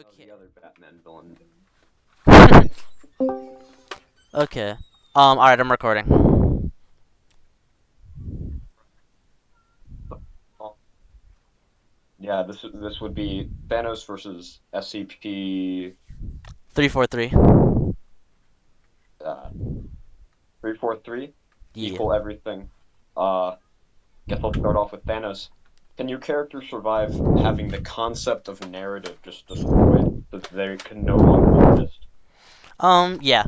Okay. the other Batman villain. Okay. Alright, I'm recording. Oh, yeah, this would be Thanos versus SCP 343. 343. Yeah. Equal everything. Uh, Guess I'll start off with Thanos. Can your character survive having the concept of narrative just destroyed so that they can no longer exist? Yeah.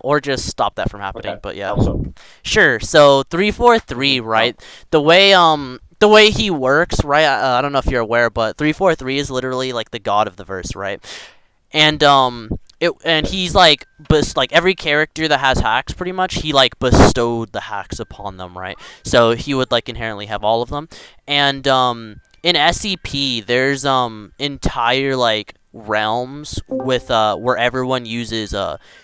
Or just stop that from Okay, happening, but yeah. how so? Sure. So 343, How? right? The way he works, right? I don't know if you're aware, but 343 is literally like the god of the verse, right? And Yes. he's like every character that has hacks pretty much he like bestowed the hacks upon them, right? So he would like inherently have all of them. And in SCP there's entire like realms with where everyone uses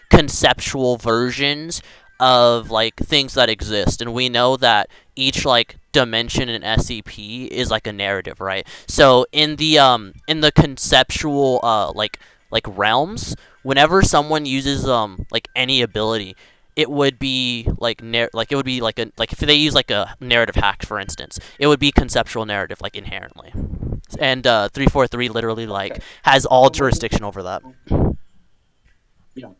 conceptual versions of like things that exist, and we know that each like dimension in SCP is like a narrative, right? So in the conceptual like realms, whenever someone uses like any ability, it would be like it would be like a like if they use like a narrative hack, for instance, it would be conceptual narrative like inherently. And 343 literally like Okay. has all So let me. jurisdiction over that. Yeah.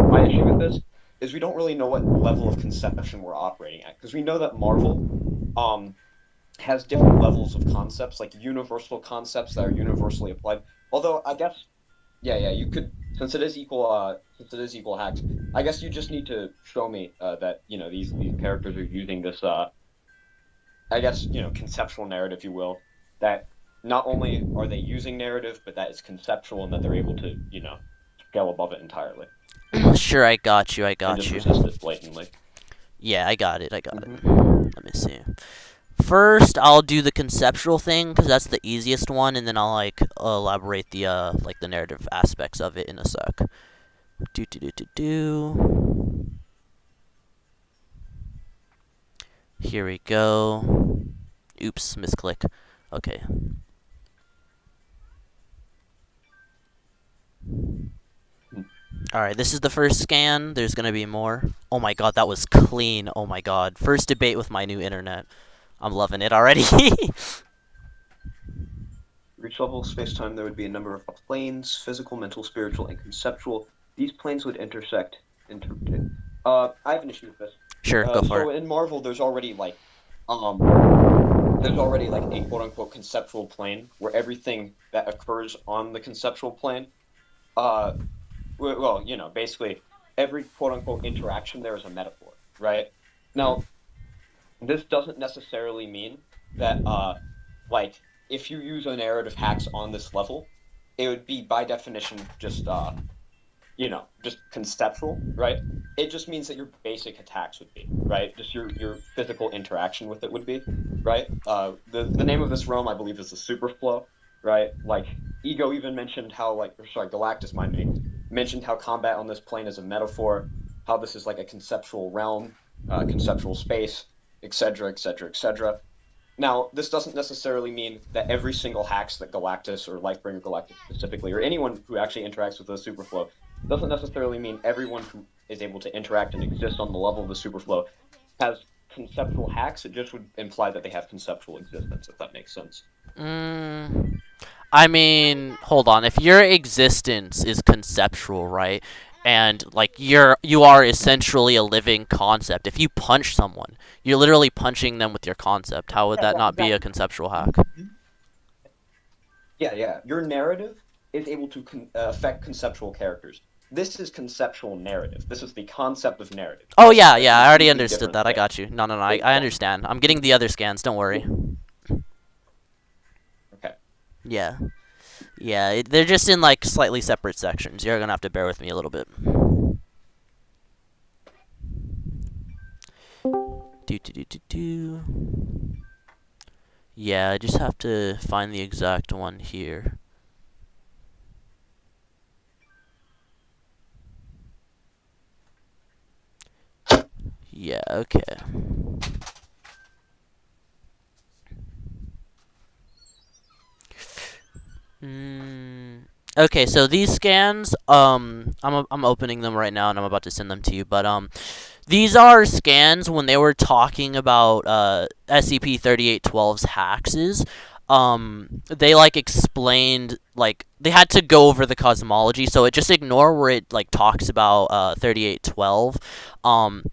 My issue with this is we don't really know what level of conception we're operating at because we know that Marvel um has different levels of concepts, like universal concepts that are universally applied. Although I guess, yeah, you could, since it is equal hacks, I guess you just need to show me that these characters are using this, I guess conceptual narrative, if you will, that not only are they using narrative, but that it's conceptual and that they're able to scale above it entirely Sure, I got you. I and got just you. resist it blatantly. Yeah, I got it. I got it. Hmm. Let me see. First, I'll do the conceptual thing because that's the easiest one, and then I'll like elaborate the narrative aspects of it in a sec. Do do do do do. Here we go. Oops, misclick. Okay. All right, this is the first scan. There's gonna be more. Oh my god, that was clean. Oh my god. First debate with my new internet. I'm loving it already. For each level of space-time, there would be a number of planes: physical, mental, spiritual, and conceptual. These planes would intersect. Inter I have an issue with this. Sure, go for So it. in Marvel, um, there's already like a quote-unquote conceptual plane where everything that occurs on the conceptual plane, uh, well, basically every quote-unquote interaction there is a metaphor, right? Mhm. Now, this doesn't necessarily mean that like if you use a narrative hacks on this level, it would be by definition just just conceptual, right? It just means that your basic attacks would be, right? Just your physical interaction with it would be, right? The name of this realm I believe is the superflow, right? Like Ego even mentioned how or sorry, Galactus mind me, mentioned how combat on this plane is a metaphor, how this is like a conceptual realm, conceptual space, etc., etc., etc. Now, this doesn't necessarily mean that every single hacks that Galactus or Lightbringer Galactus specifically, or anyone who actually interacts with the Superflow, doesn't necessarily mean everyone who is able to interact and exist on the level of the Superflow has conceptual hacks. It just would imply that they have conceptual existence, if that makes sense. Mm, I mean, hold on. If your existence is conceptual, right? And like you are essentially a living concept. If you punch someone, you're literally punching them with your concept. How would Yeah, that yeah, not be a exactly. conceptual hack? Mhm. Yeah. Your narrative is able to affect conceptual characters. This is conceptual narrative. This is the concept of narrative. Oh That's yeah, a yeah. I already completely understood different that. I thing. got you. No. I It, understand. I'm getting the other scans. Don't worry. okay. Yeah, yeah. They're just in like slightly separate sections. You're gonna have to bear with me a little bit. Do do do do do. Yeah, I just have to find the exact one here. Yeah, okay. Mm, Okay, so these scans, I'm opening them right now and I'm about to send them to you. But these are scans when they were talking about SCP-3812's hacks. They like explained like they had to go over the cosmology, so it just ignore where it like talks about 3812. Um,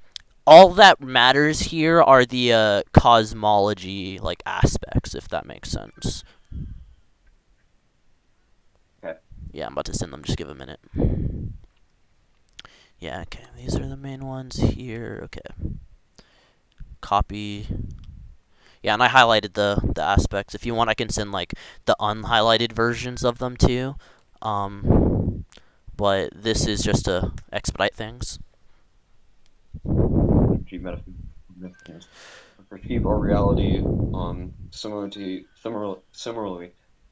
all that matters here are the cosmology like aspects, if that makes sense. Okay. Yeah, I'm about to send them. Just give a minute. Yeah, okay. These are the main ones here. Okay. Copy. Yeah, and I highlighted the aspects. If you want, I can send like the unhighlighted versions of them too. But this is just to expedite things. Energy metaphysics. We perceive our reality similarly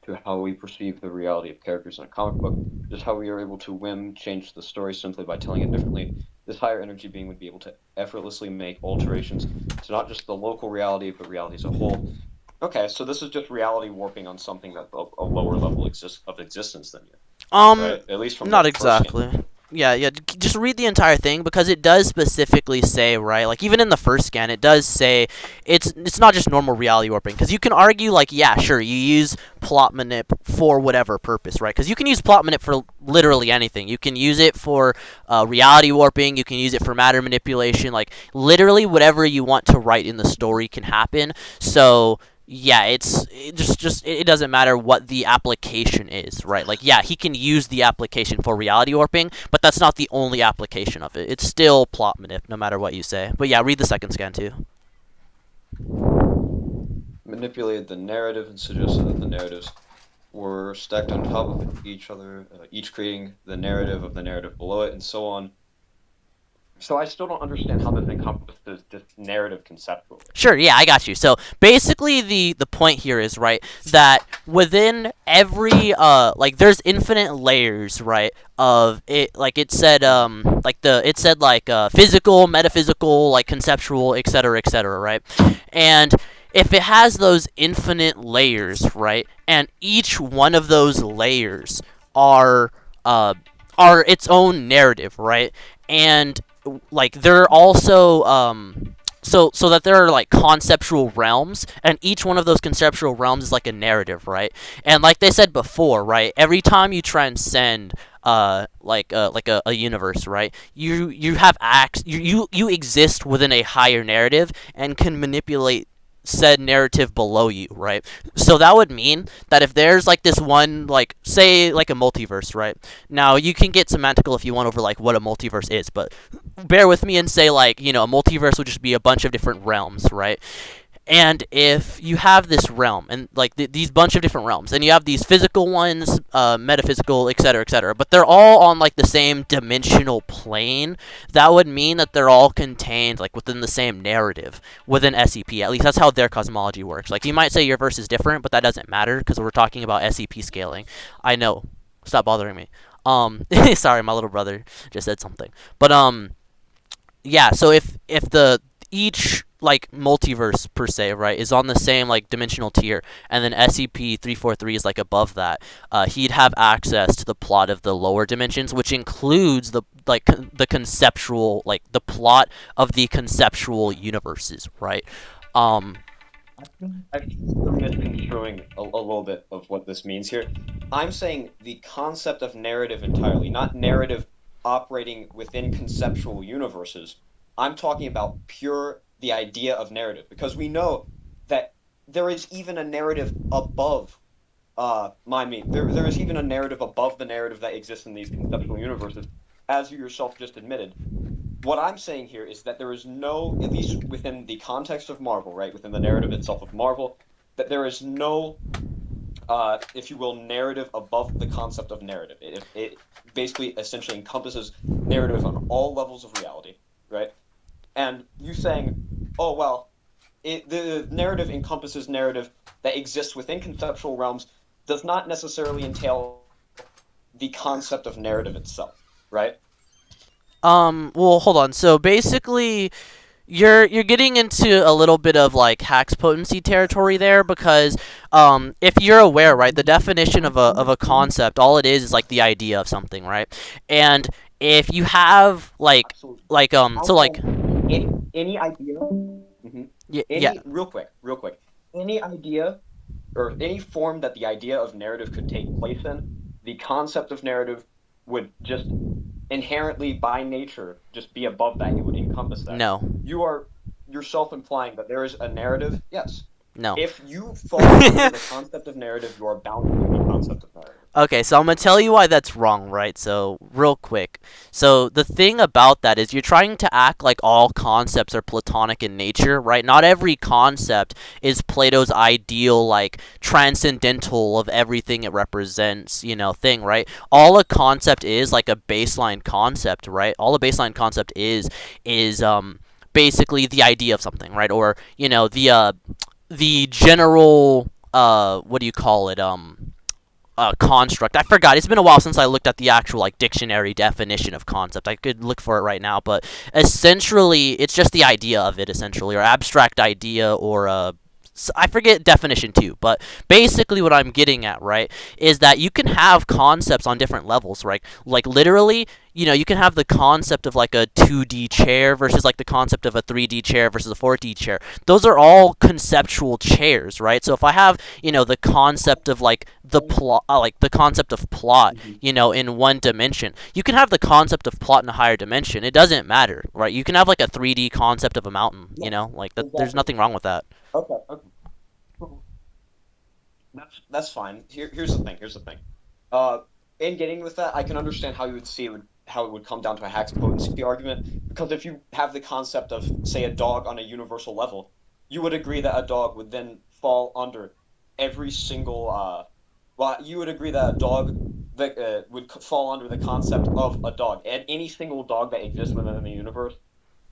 to how we perceive the reality of characters in a comic book. Just how we are able to change the story simply by telling it differently. This higher energy being would be able to effortlessly make alterations to not just the local reality, but reality as a whole. Okay, so this is just reality warping on something that's a lower level of existence than you, Um, right? At least from Not the first scan. exactly. Yeah, yeah. Just read the entire thing because it does specifically say, right? Like even in the first scan, it does say it's not just normal reality warping. Because you can argue, like, yeah, sure, you use plot manip for whatever purpose, right? Because you can use plot manip for literally anything. You can use it for reality warping. You can use it for matter manipulation. Like literally whatever you want to write in the story can happen. So yeah, it doesn't matter what the application is, right? Like yeah, he can use the application for reality warping, but that's not the only application of it. It's still plot manip, no matter what you say. But yeah, read the second scan too. Manipulated the narrative and suggested that the narratives were stacked on top of each other, each creating the narrative below it, and so on. So I still don't understand how this encompasses this narrative conceptually. Sure, yeah, I got you. So basically, the point here is right that within every like there's infinite layers, right? Of it, like it said, it said like physical, metaphysical, like conceptual, etc., right? And if it has those infinite layers, right, and each one of those layers are uh are its own narrative, right? And like they're also so that there are like conceptual realms, and each one of those conceptual realms is like a narrative, right? And like they said before, right, every time you transcend a universe, right, you have acts, you exist within a higher narrative and can manipulate said narrative below you, right? So that would mean that if there's like this one, like say like a multiverse, right? Now you can get semantical if you want over like what a multiverse is, but bear with me and say like, a multiverse would just be a bunch of different realms, right? And if you have this realm and like these bunch of different realms, and you have these physical ones, metaphysical, etc., but they're all on like the same dimensional plane, that would mean that they're all contained like within the same narrative within SCP. At least that's how their cosmology works. Like you might say your verse is different, but that doesn't matter because we're talking about SCP scaling. I know. Stop bothering me. Sorry, my little brother just said something. But yeah, so if the each like multiverse per se, right, is on the same like dimensional tier, and then SCP-343 is like above that, he'd have access to the plot of the lower dimensions, which includes the the conceptual, like the plot of the conceptual universes, right? Um, I think you're misconstruing a little bit of what this means here. I'm saying the concept of narrative entirely, not narrative operating within conceptual universes. I'm talking about pure the idea of narrative, because we know that there is even a narrative above mind me. There is even a narrative above the narrative that exists in these conceptual universes, as you yourself just admitted. What I'm saying here is that there is no, at least within the context of Marvel, right, within the narrative itself of Marvel, that there is no, if you will, narrative above the concept of narrative. It basically essentially encompasses narrative on all levels of reality, right? And you saying, oh, well, the narrative encompasses narrative that exists within conceptual realms does not necessarily entail the concept of narrative itself, right? well, hold on. So basically, you're getting into a little bit of like hacks potency territory there because if you're aware, right, the definition of a concept, all it is like the idea of something, right? And if you have Absolutely. so like Any idea? Mhm. yeah, Any real quick. Any idea or any form that the idea of narrative could take place in, the concept of narrative would just inherently by nature just be above that. It would encompass that. no, You are yourself implying that there is a narrative. Yes. no. If you fall under the concept of narrative, you are bound to the concept of narrative. Okay, so I'm gonna tell you why that's wrong, right? So, real quick. So, the thing about that is you're trying to act like all concepts are platonic in nature, right? Not every concept is Plato's ideal, like, transcendental of everything it represents, thing, right? All a concept is, like a baseline concept, right? All a baseline concept is basically the idea of something, right? Or, the general, what do you call it? Construct. I forgot. It's been a while since I looked at the actual like dictionary definition of concept. I could look for it right now, but essentially, it's just the idea of it, essentially, or abstract idea, or I forget definition too, but basically what I'm getting at, right, is that you can have concepts on different levels, right? Like literally, you can have the concept of like a 2D chair versus like the concept of a 3D chair versus a 4D chair. Those are all conceptual chairs, right? So if I have, the concept of like the plot, like the concept of plot, Mm-hmm. in one dimension, you can have the concept of plot in a higher dimension. It doesn't matter, right? You can have like a 3D concept of a mountain, Yeah, like that. There's exactly. nothing wrong with that. Okay, okay. That's fine. Here's the thing. Here's the thing. Uh, in getting with that, I can understand how you would see it would, how it would come down to a Hack's potency argument. Because if you have the concept of, say, a dog on a universal level, you would agree that a dog would then fall under every single. Well, you would agree that a dog that would fall under the concept of a dog, and any single dog that exists within the universe,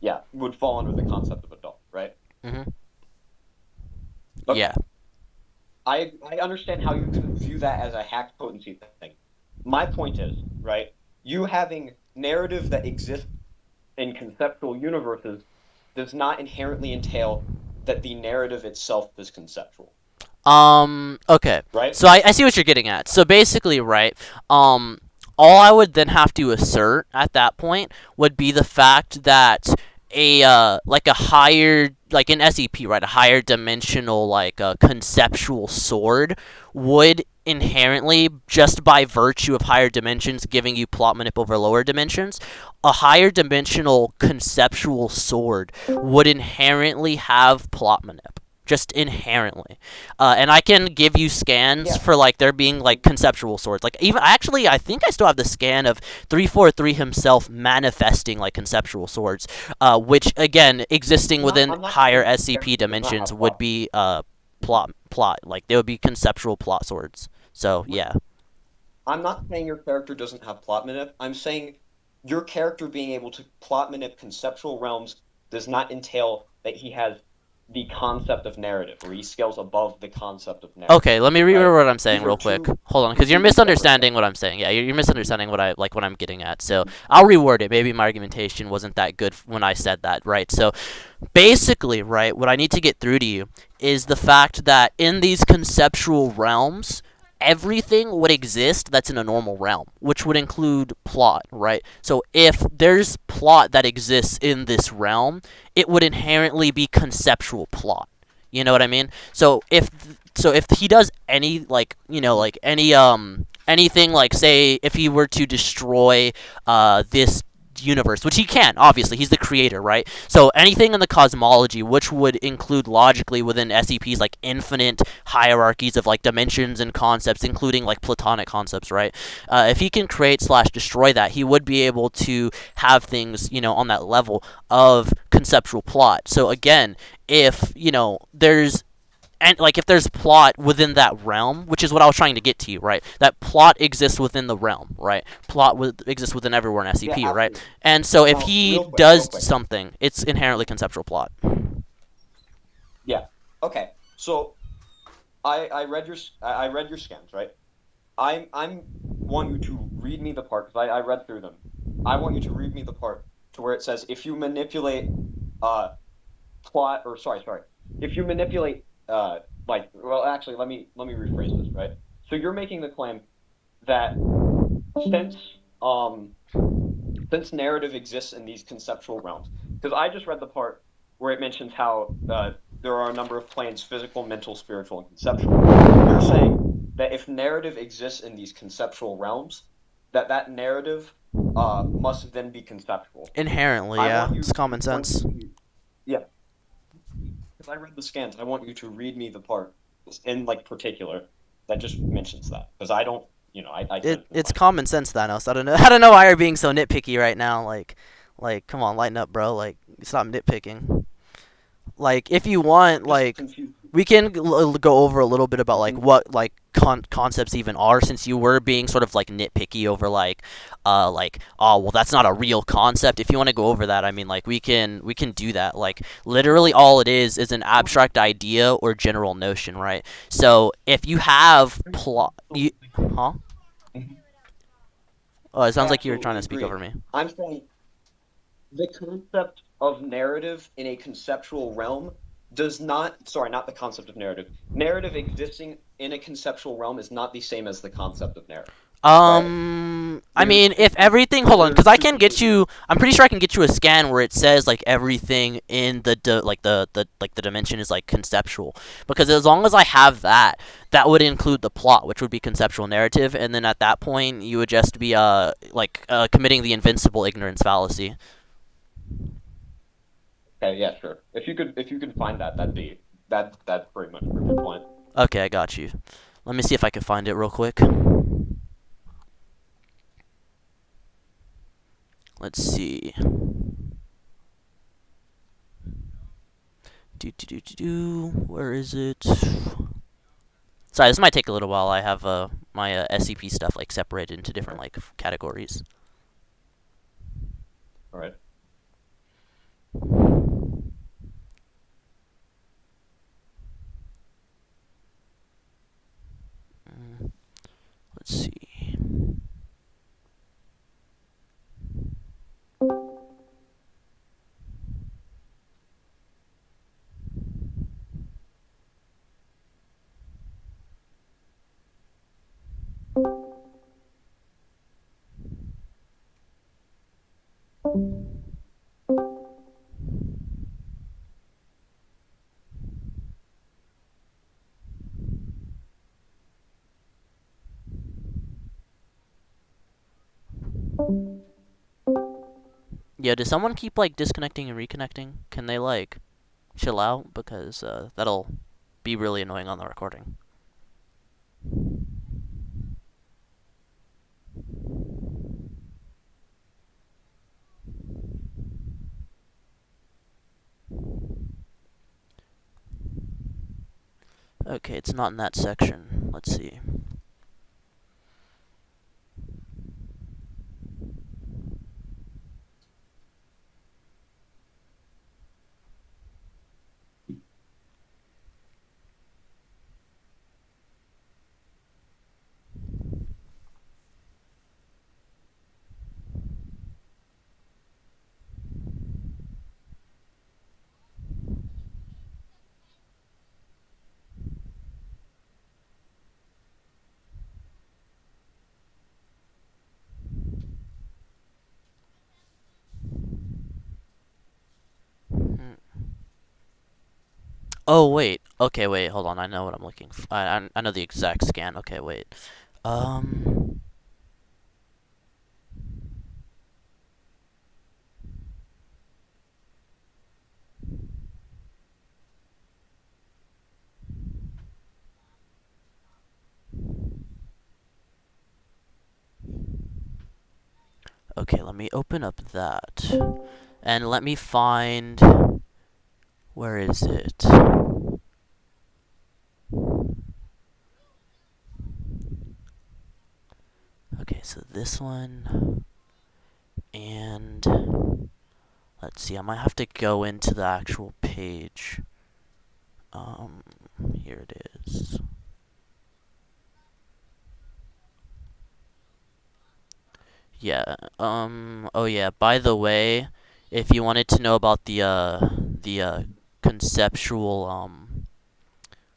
yeah, would fall under the concept of a dog, right? Hmm. Okay. Yeah. I understand how you can view that as a hack potency thing. My point is, right, you having narrative that exists in conceptual universes does not inherently entail that the narrative itself is conceptual, Okay. right? So I see what you're getting at. So basically, right, um, all I would then have to assert at that point would be the fact that like a higher, like an SCP, right, a higher dimensional, like a conceptual sword would inherently, just by virtue of higher dimensions giving you plot manip over lower dimensions, a higher dimensional conceptual sword would inherently have plot manip, just inherently. And I can give you scans Yeah. for like there being like conceptual swords. Like even actually, I think I still have the scan of 343 himself manifesting like conceptual swords, which again existing within I'm not higher saying your SCP character does not dimensions have would plot. be plot, like they would be conceptual plot swords. So yeah. I'm not saying your character doesn't have plot manip. I'm saying your character being able to plot manip conceptual realms does not entail that he has the concept of narrative, or he scales above the concept of narrative, Okay, let me right? reword what I'm saying These are real quick. two Hold on, because you're completely separate misunderstanding things. what I'm saying. Yeah, you're misunderstanding what I'm getting at. So I'll reword it. Maybe my argumentation wasn't that good when I said that, right? So basically, right, what I need to get through to you is the fact that in these conceptual realms, everything would exist that's in a normal realm, which would include plot, right? So if there's plot that exists in this realm, it would inherently be conceptual plot. You know what I mean? So if he does any like like anything, like say if he were to destroy this universe, which he can, obviously he's the creator, right? So anything in the cosmology, which would include logically within SCP's like infinite hierarchies of like dimensions and concepts, including like platonic concepts, right? If he can create slash destroy that, he would be able to have things on that level of conceptual plot. So again, if there's and like if there's plot within that realm, which is what I was trying to get to you, right? That plot exists within the realm, right? Exists within everywhere in Yeah, SCP, right? absolutely. And so if Now, he real does quick. something, it's inherently conceptual plot. Yeah. Okay. So I read I read your scans, right? I'm want you to read me the part because I read through them. I want you to read me the part to where it says if you manipulate plot, or sorry, if you manipulate, well, actually, let me rephrase this, right? So you're making the claim that since um since narrative exists in these conceptual realms, because I just read the part where it mentions how there are a number of planes: physical, mental, spiritual, and conceptual. You're saying that if narrative exists in these conceptual realms, that narrative must then be conceptual. Inherently, I yeah, want it's you common going to sense. be, yeah, because I read the scans. I want you to read me the part in like particular that just mentions that, because I don't, I couldn't It's find it. common sense, Thanos. I don't know. I don't know why you're being so nitpicky right now. Come on, lighten up, bro. Like, stop nitpicking. Like, if you want, Just like, confused. we can go over a little bit about like Mhm. what like concepts even are, since you were being sort of like nitpicky over like, oh well, that's not a real concept. If you want to go over that, I mean, like, we can do that. Like, literally all it is an abstract idea or general notion, right? So if you have plot, you, huh? Mhm. Oh, it I sounds like you were trying absolutely to speak over agree. me. I'm saying the concept of narrative in a conceptual realm does not, sorry, not the concept of narrative. Narrative existing in a conceptual realm is not the same as the concept of narrative, right? I There's mean, two if com- everything, hold on, because there's I two can get completely you. I'm pretty sure I can get you a scan where it says like everything in the dimension is like conceptual. Because as long as I have that, that would include the plot, which would be conceptual narrative, and then at that point you would just be committing the invincible ignorance fallacy. okay, yeah, sure. If you could find that, that'd pretty much prove your point. Okay, I got you. Let me see if I can find it real quick. Let's see. Where is it? Sorry, this might take a little while. I have my SCP stuff like separated into different like categories. All right. Mm, let's see. Yeah, does someone keep like disconnecting and reconnecting? Can they like chill out, because that'll be really annoying on the recording. Okay, it's not in that section. Let's see. Hmm. Oh wait. Okay, wait. Hold on. I know what I'm looking for. I know the exact scan. Okay, wait. Um. Okay, let me open up that, and let me find. Where is it? Okay, so this one, and let's see. I might have to go into the actual page. Um, Here it is. Yeah. Oh yeah. By the way, if you wanted to know about the conceptual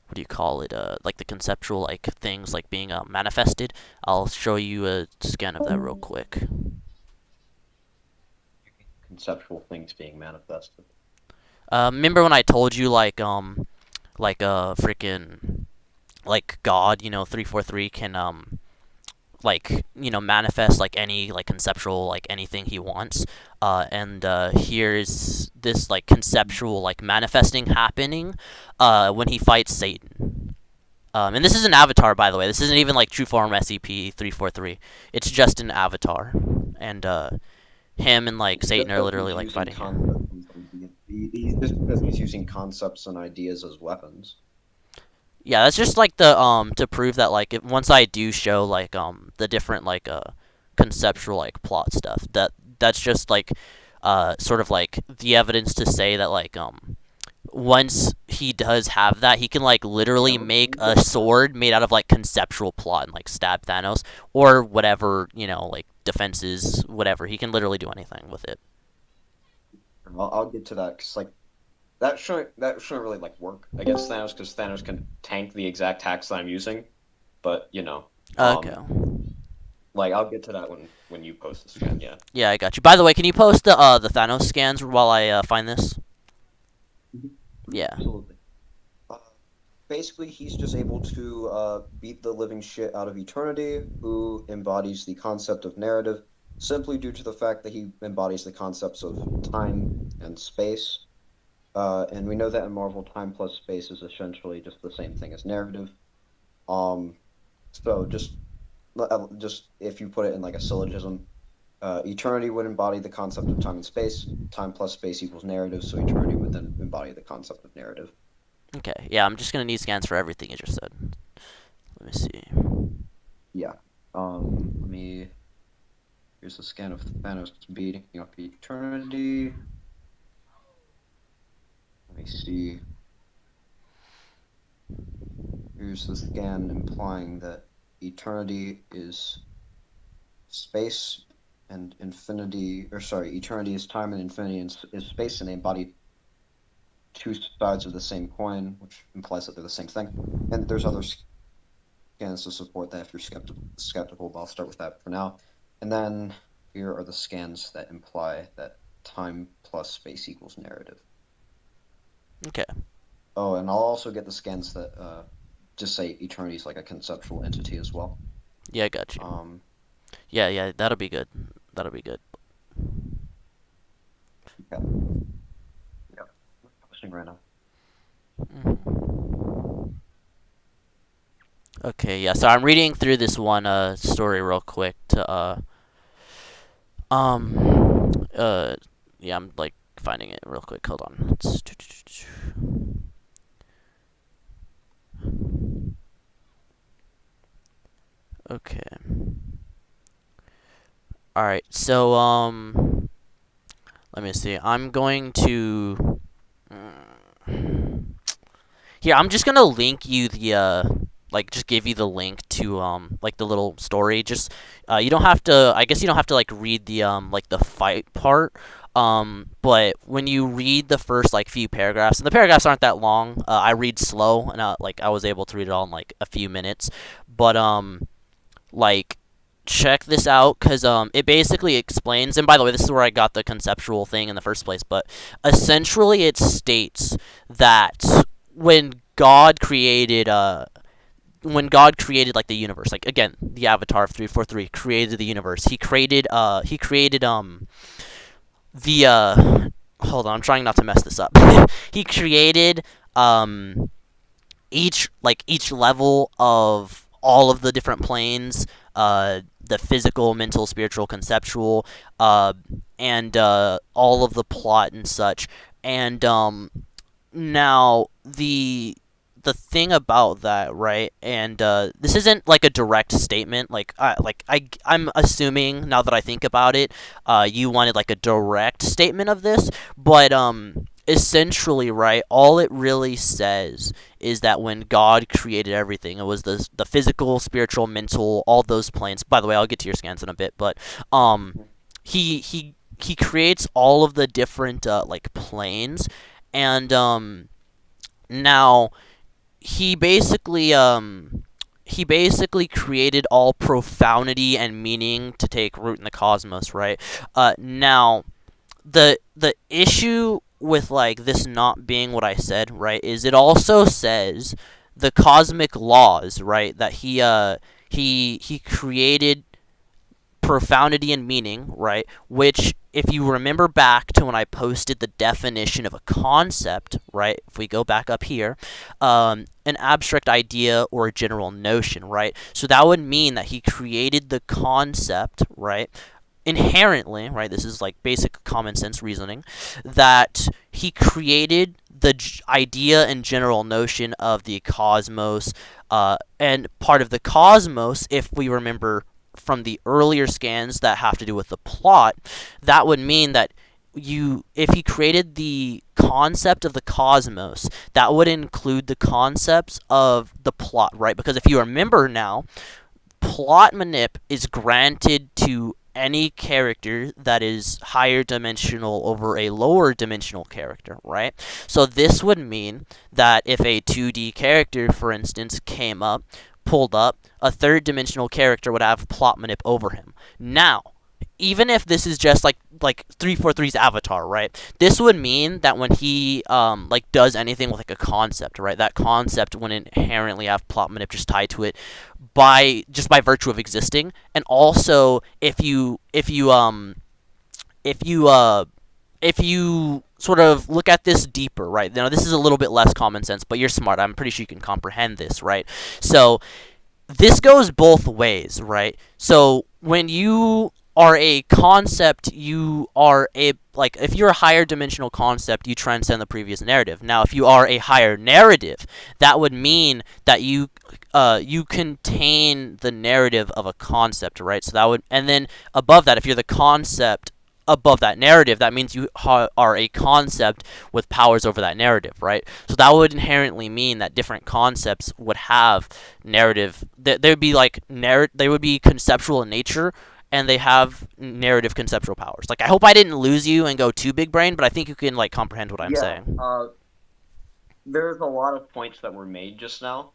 what do you call it? Like the conceptual like things like being manifested. I'll show you a scan of that real quick. Conceptual things being manifested. Remember when I told you like freaking like God, 343 can like manifest like any like conceptual like anything he wants, and here's this like conceptual like manifesting happening when he fights Satan. And this is an avatar, by the way. This isn't even like true form SCP-343. It's just an avatar, and him and like Satan Just are because literally he's like using fighting. concepts, just because he's using concepts and ideas as weapons. Yeah, that's just like the to prove that like once I do show like the different like conceptual like plot stuff, that's just like sort of like the evidence to say that like once he does have that, he can like Yeah, literally let's make read a this now. sword made out of like conceptual plot and like stab Thanos or whatever, like defenses, whatever. He can literally do anything with it. I'll get to that because like that shouldn't really like work against Thanos because Thanos can tank the exact hacks that I'm using. But Okay. like I'll get to that when you post the scan. Yeah. Yeah, I got you. By the way, can you post the Thanos scans while I find this? Mhm. Yeah. Absolutely. Uh, Basically, he's just able to beat the living shit out of Eternity, who embodies the concept of narrative, simply due to the fact that he embodies the concepts of time and space. And we know that in Marvel, time plus space is essentially just the same thing as narrative. Um, so just if you put it in like a syllogism, eternity would embody the concept of time and space. Time plus space equals narrative, so eternity would then embody the concept of narrative. Okay. Yeah, I'm just gonna need scans for everything you just said. Let me see. Yeah. Let me. Here's a scan of Thanos beating up eternity. Let me see. Here's the scan implying that eternity is space and infinity, or sorry, eternity is time and infinity is space, and they embody two sides of the same coin, which implies that they're the same thing. And there's other scans to support that if you're skeptical, but I'll start with that for now. And then here are the scans that imply that time plus space equals narrative. Okay. Oh, and I'll also get the scans that just say eternity is like a conceptual entity as well. Yeah, I got you. Um, Yeah, yeah, that'll be good. That'll be good. yeah, yeah. Posting right now. Mhm. Okay, yeah. So I'm reading through this one story real quick to uh yeah, I'm like finding it real quick. Hold on. Okay. All right. So let me see. I'm going to here. I'm just gonna link you the like just give you the link to like the little story. Just you don't have to. I guess you don't have to like read the like the fight part. But when you read the first like few paragraphs, and the paragraphs aren't that long. I read slow, and like I was able to read it all in like a few minutes. But like check this out because it basically explains, and by the way, this is where I got the conceptual thing in the first place, but essentially it states that when god created when god created like the universe, like again the avatar of 343 created the universe, he created the hold on, I'm trying not to mess this up. He created each level of all of the different planes, the physical, mental, spiritual, conceptual, uh, and all of the plot and such. And now the thing about that, right? And this isn't like a direct statement. I'm assuming now that I think about it, you wanted like a direct statement of this, but essentially, right? All it really says is that when God created everything, it was the physical, spiritual, mental, all those planes. By the way, I'll get to your scans in a bit, but he creates all of the different like planes, And now he basically created all profoundity and meaning to take root in the cosmos, right? Now the issue with like this not being what I said, right, is it also says the cosmic laws, right, that he created profundity and meaning, right? Which, if you remember back to when I posted the definition of a concept, right? If we go back up here, an abstract idea or a general notion, right? So that would mean that he created the concept, right? Inherently, right? This is like basic common sense reasoning, that he created the idea and general notion of the cosmos, and part of the cosmos, if we remember from the earlier scans that have to do with the plot, that would mean that if he created the concept of the cosmos, that would include the concepts of the plot, right? Because if you remember now, plot manip is granted to any character that is higher dimensional over a lower dimensional character, right? So this would mean that if a 2D character, for instance, pulled up, a third dimensional character would have plot manip over him. Now, even if this is just like 343's avatar, right? This would mean that when he like does anything with like a concept, right? That concept would inherently have plot manip just tied to it by virtue of existing. And also if you sort of look at this deeper, right? Now this is a little bit less common sense, but you're smart. I'm pretty sure you can comprehend this, right? So this goes both ways, right? So when you are a concept, you are a like if you're a higher dimensional concept, you transcend the previous narrative. Now, if you are a higher narrative, that would mean that you contain the narrative of a concept, right? So that would, and then above that, if you're the concept above that narrative, that means you are a concept with powers over that narrative, right? So that would inherently mean that different concepts would have narrative. They would be like they would be conceptual in nature, and they have narrative conceptual powers. Like, I hope I didn't lose you and go too big brain, but I think you can like comprehend what I'm Yeah, saying. there's a lot of points that were made just now.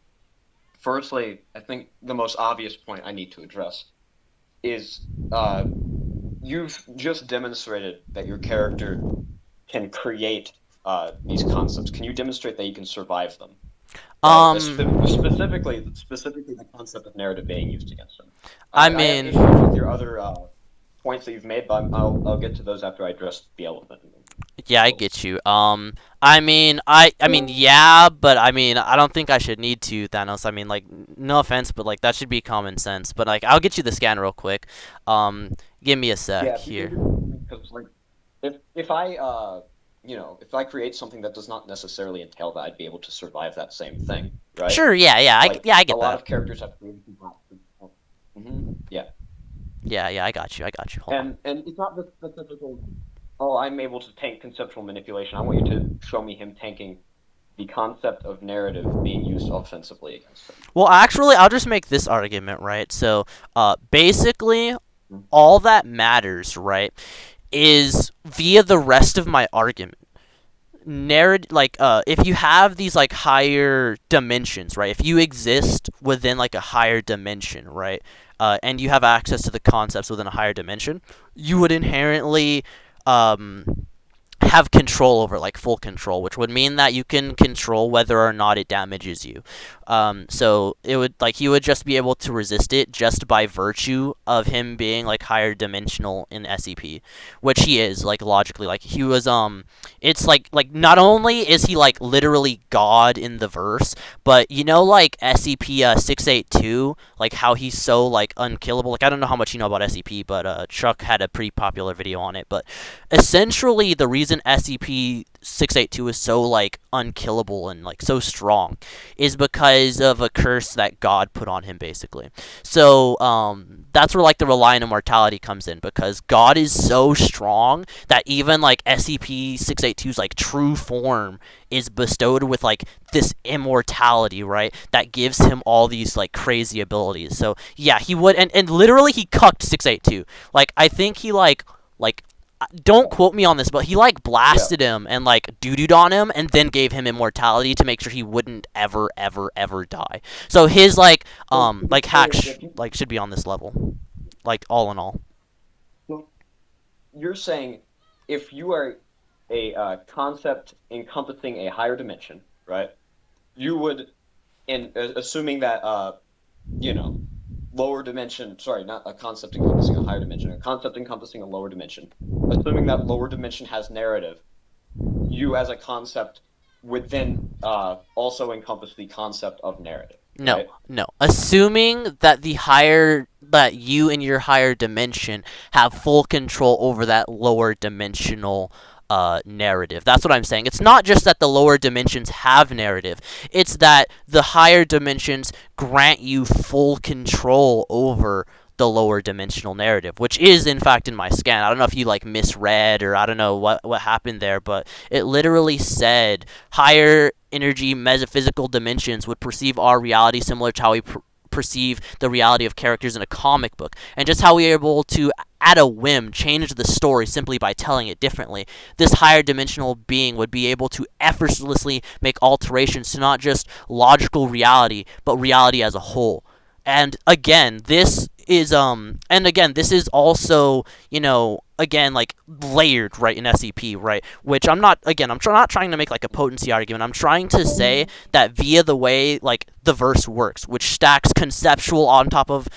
Firstly, I think the most obvious point I need to address is you've just demonstrated that your character can create these concepts. Can you demonstrate that you can survive them? Right. Specifically, the concept of narrative being used against them. I I have issues with mean, your other points that you've made, but I'll get to those after I address the elephant. yeah, I get you. I mean, yeah, but I mean, I don't think I should need to, Thanos. I mean, like, no offense, but like that should be common sense. But like, I'll get you the scan real quick. Give me a sec Yeah, if you can here. do that for me, because like if I if I create something that does not necessarily entail that I'd be able to survive that same thing, right? Sure, yeah, yeah, Like yeah, I a get lot that. of characters have created yeah, Yeah, yeah, I got you. I got you. Hold on. and it's not the typical. Oh, I'm able to tank conceptual manipulation. I want you to show me him tanking the concept of narrative being used offensively against him. Well, actually, I'll just make this argument, right? So, basically, Mhm. all that matters, right, is via the rest of my argument. If you have these like higher dimensions, right? If you exist within like a higher dimension, right? And you have access to the concepts within a higher dimension, you would inherently um have control over, like full control, which would mean that you can control whether or not it damages you. So it would like he would just be able to resist it just by virtue of him being like higher dimensional in SCP, which he is like logically. Like he was it's like not only is he like literally God in the verse, but you know like SCP 682, like how he's so like unkillable. Like I don't know how much you know about SCP, but Chuck had a pretty popular video on it, but essentially the reason SCP-682 is so like unkillable and like so strong is because of a curse that God put on him, basically. So that's where like the reliant immortality comes in, because God is so strong that even like SCP-682's like true form is bestowed with like this immortality, right? That gives him all these like crazy abilities. So yeah, he would, and literally he cucked 682. Like I think he like don't quote me on this, but he like Yeah. blasted him and like doo-dooed on him, and then gave him immortality to make sure he wouldn't ever, ever, ever die. So his So to be like clear, hacks if you like should be on this level, like all in all. so you're saying if you are a concept encompassing a higher dimension, right? You would, in assuming that you know, lower dimension, sorry, not a concept encompassing a higher dimension, a concept encompassing a lower dimension, assuming that lower dimension has narrative, you as a concept would then also encompass the concept of narrative, No, right? no. Assuming that you and your higher dimension have full control over that lower dimensional narrative. That's what I'm saying. It's not just that the lower dimensions have narrative. It's that the higher dimensions grant you full control over the lower dimensional narrative, which is in fact in my scan. I don't know if you like misread, or I don't know what happened there, but it literally said higher energy metaphysical dimensions would perceive our reality similar to how we perceive the reality of characters in a comic book, and just how we are able to at a whim change the story simply by telling it differently. This higher dimensional being would be able to effortlessly make alterations to not just logical reality, but reality as a whole. And again, this is also, again, like layered, right, in SCP, right, which I'm not trying to make like a potency argument. I'm trying to say that via the way like the verse works, which stacks conceptual on top of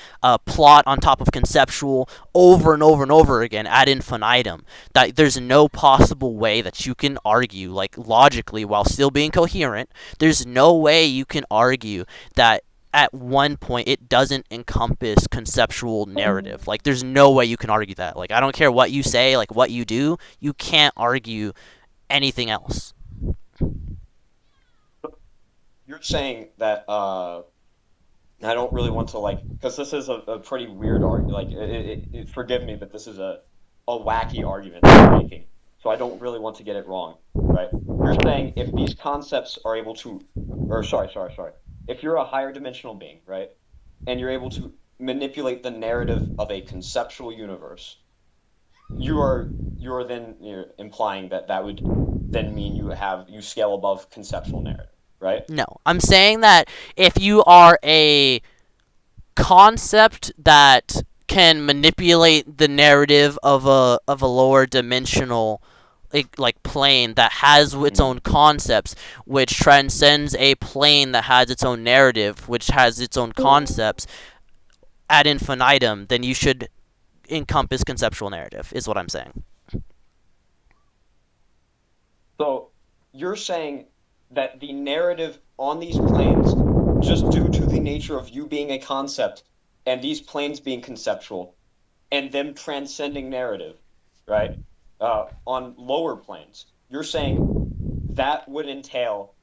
plot on top of conceptual over and over and over again ad infinitum, that there's no possible way that you can argue like logically while still being coherent. There's no way you can argue that at one point it doesn't encompass conceptual narrative. Like there's no way you can argue that. Like I don't care what you say, like what you do, you can't argue anything else. You're saying that I don't really want to like because this is a pretty weird argument. Like, forgive me, but this is a wacky argument that you're making. So I don't really want to get it wrong, right? You're saying if these concepts are able to, or sorry. If you're a higher dimensional being, right, and you're able to manipulate the narrative of a conceptual universe, you're then implying that that would then mean you scale above conceptual narrative, right? No, I'm saying that if you are a concept that can manipulate the narrative of a lower dimensional like plane that has its Mhm. own concepts, which transcends a plane that has its own narrative, which has its own concepts ad infinitum, then you should encompass conceptual narrative, is what I'm saying. So you're saying that the narrative on these planes, just due to the nature of you being a concept and these planes being conceptual and them transcending narrative, right? On lower planes, you're saying that would entail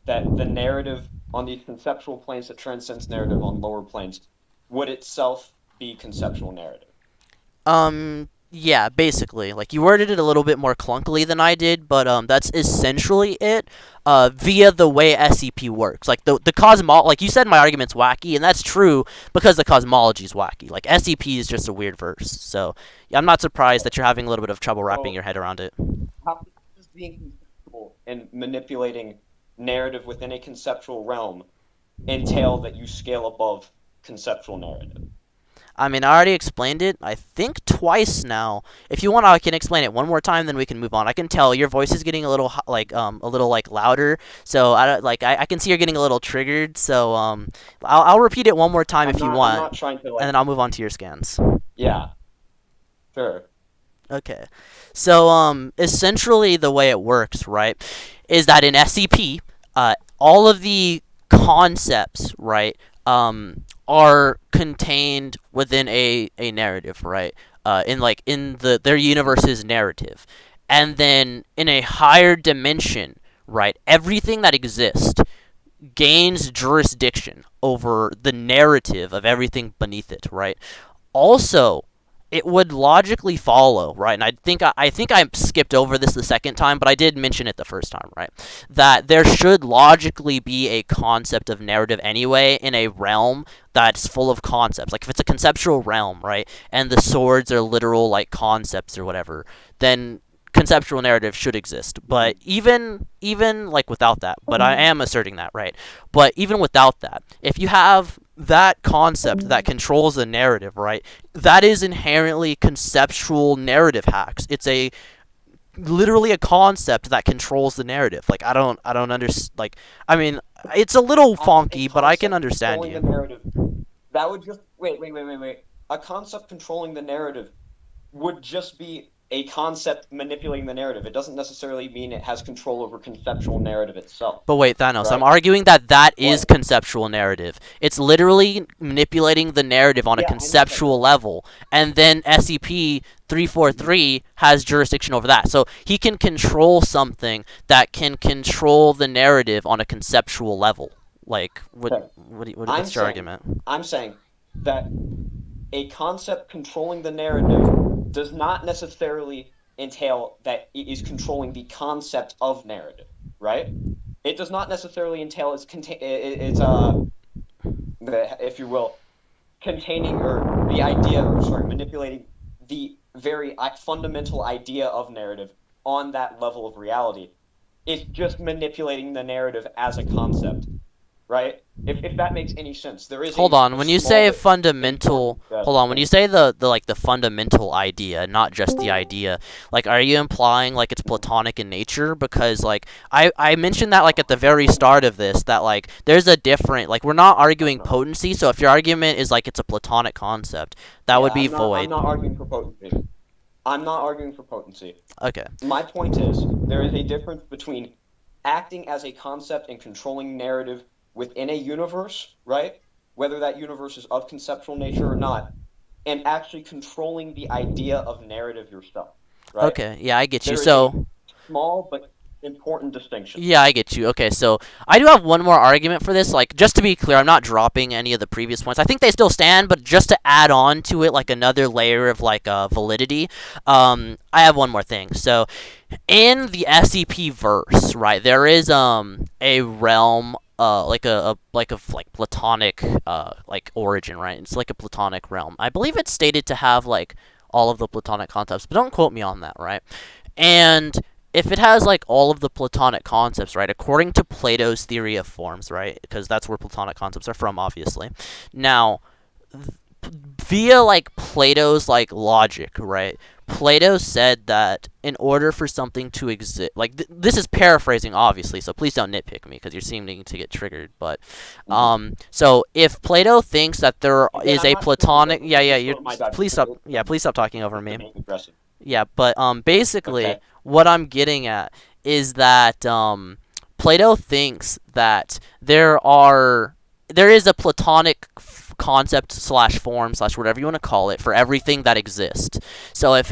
that the narrative on these conceptual planes that transcends narrative on lower planes would itself be conceptual narrative. Yeah, basically. Like you worded it a little bit more clunkily than I did, but that's essentially it. Via the way SCP works, like the cosmo, like you said, my argument's wacky, and that's true because the cosmology's wacky. Like SCP is just a weird verse, so yeah, I'm not surprised that you're having a little bit of trouble wrapping So your head around it. how does being conceptual and manipulating narrative within a conceptual realm entail that you scale above conceptual narrative? I mean, I already explained it, I think twice now. If you want, I can explain it one more time, then we can move on. I can tell your voice is getting a little a little like louder, so I don't like I can see you're getting a little triggered. So I'll repeat it one more time if you I'm want, not trying to and like, then I'll move on to your scans. yeah, sure. Okay. So essentially the way it works, right, is that in SCP, all of the concepts, right, are contained within a narrative, right? In their universe's narrative. And then in a higher dimension, right, everything that exists gains jurisdiction over the narrative of everything beneath it, right? Also, it would logically follow, right? And I think I skipped over this the second time, but I did mention it the first time, right? That there should logically be a concept of narrative anyway in a realm that's full of concepts. Like if it's a conceptual realm, right, and the swords are literal like concepts or whatever, then conceptual narrative should exist. But even like without that, but I am asserting that, right? But even without that, if you have that concept that controls the narrative, right? That is inherently conceptual narrative hacks. It's a literally a concept that controls the narrative. Like I don't understand. Like I mean, it's a little A funky, but I can concept understand controlling the you. narrative. That would just wait. A concept controlling the narrative would just be a concept manipulating the narrative. It doesn't necessarily mean it has control over conceptual narrative itself, But wait, Thanos, I'm right? arguing that that is Like, conceptual narrative. It's literally manipulating the narrative on a yeah, I know that, conceptual but level, and then SCP 343 has jurisdiction over that. So he can control something that can control the narrative on a conceptual level. Like, okay. I'm what's your saying, argument? I'm saying that a concept controlling the narrative does not necessarily entail that it is controlling the concept of narrative, right? It does not necessarily entail it's if you will, containing or the idea or sorry manipulating the very fundamental idea of narrative on that level of reality. It's just manipulating the narrative as a concept, right? If that makes any sense, there is Hold on. a When you small say but fundamental, important hold on. When you distinction. say the like the fundamental idea, not just the idea, like are you implying like it's platonic in nature? Because like I mentioned that like at the very start of this that like there's a different like we're not arguing No. potency. So if your argument is like it's a platonic concept, that would Yeah, be I'm void. not arguing for potency. I'm not arguing for potency. Okay. My point is there is a difference between acting as a concept and controlling narrative within a universe, right? Whether that universe is of conceptual nature or not, and actually controlling the idea of narrative yourself, right? Okay. Yeah, I get you. There is a So small but important distinction. yeah, I get you. Okay, so I do have one more argument for this. Like, just to be clear, I'm not dropping any of the previous points. I think they still stand, but just to add on to it, like another layer of like validity, I have one more thing. So, in the SCP verse, right, there is a realm like a platonic like origin, right? It's like a platonic realm. I believe it's stated to have like all of the platonic concepts, but don't quote me on that, right? And if it has like all of the platonic concepts, right, according to Plato's theory of forms, right, because that's where platonic concepts are from, obviously. Now, via like Plato's like logic, right? Plato said that in order for something to exist, like this is paraphrasing, obviously, so please don't nitpick me because you're seeming to get triggered. But, Mhm. so if Plato thinks that there Again, is I'm a not triggered. platonic, Let yeah, me yeah, just you go to my please divergent. stop, yeah, please stop talking over You're me. being aggressive. Yeah, but basically, Okay. what I'm getting at is that Plato thinks that there is a Platonic concept slash form slash whatever you want to call it for everything that exists. So if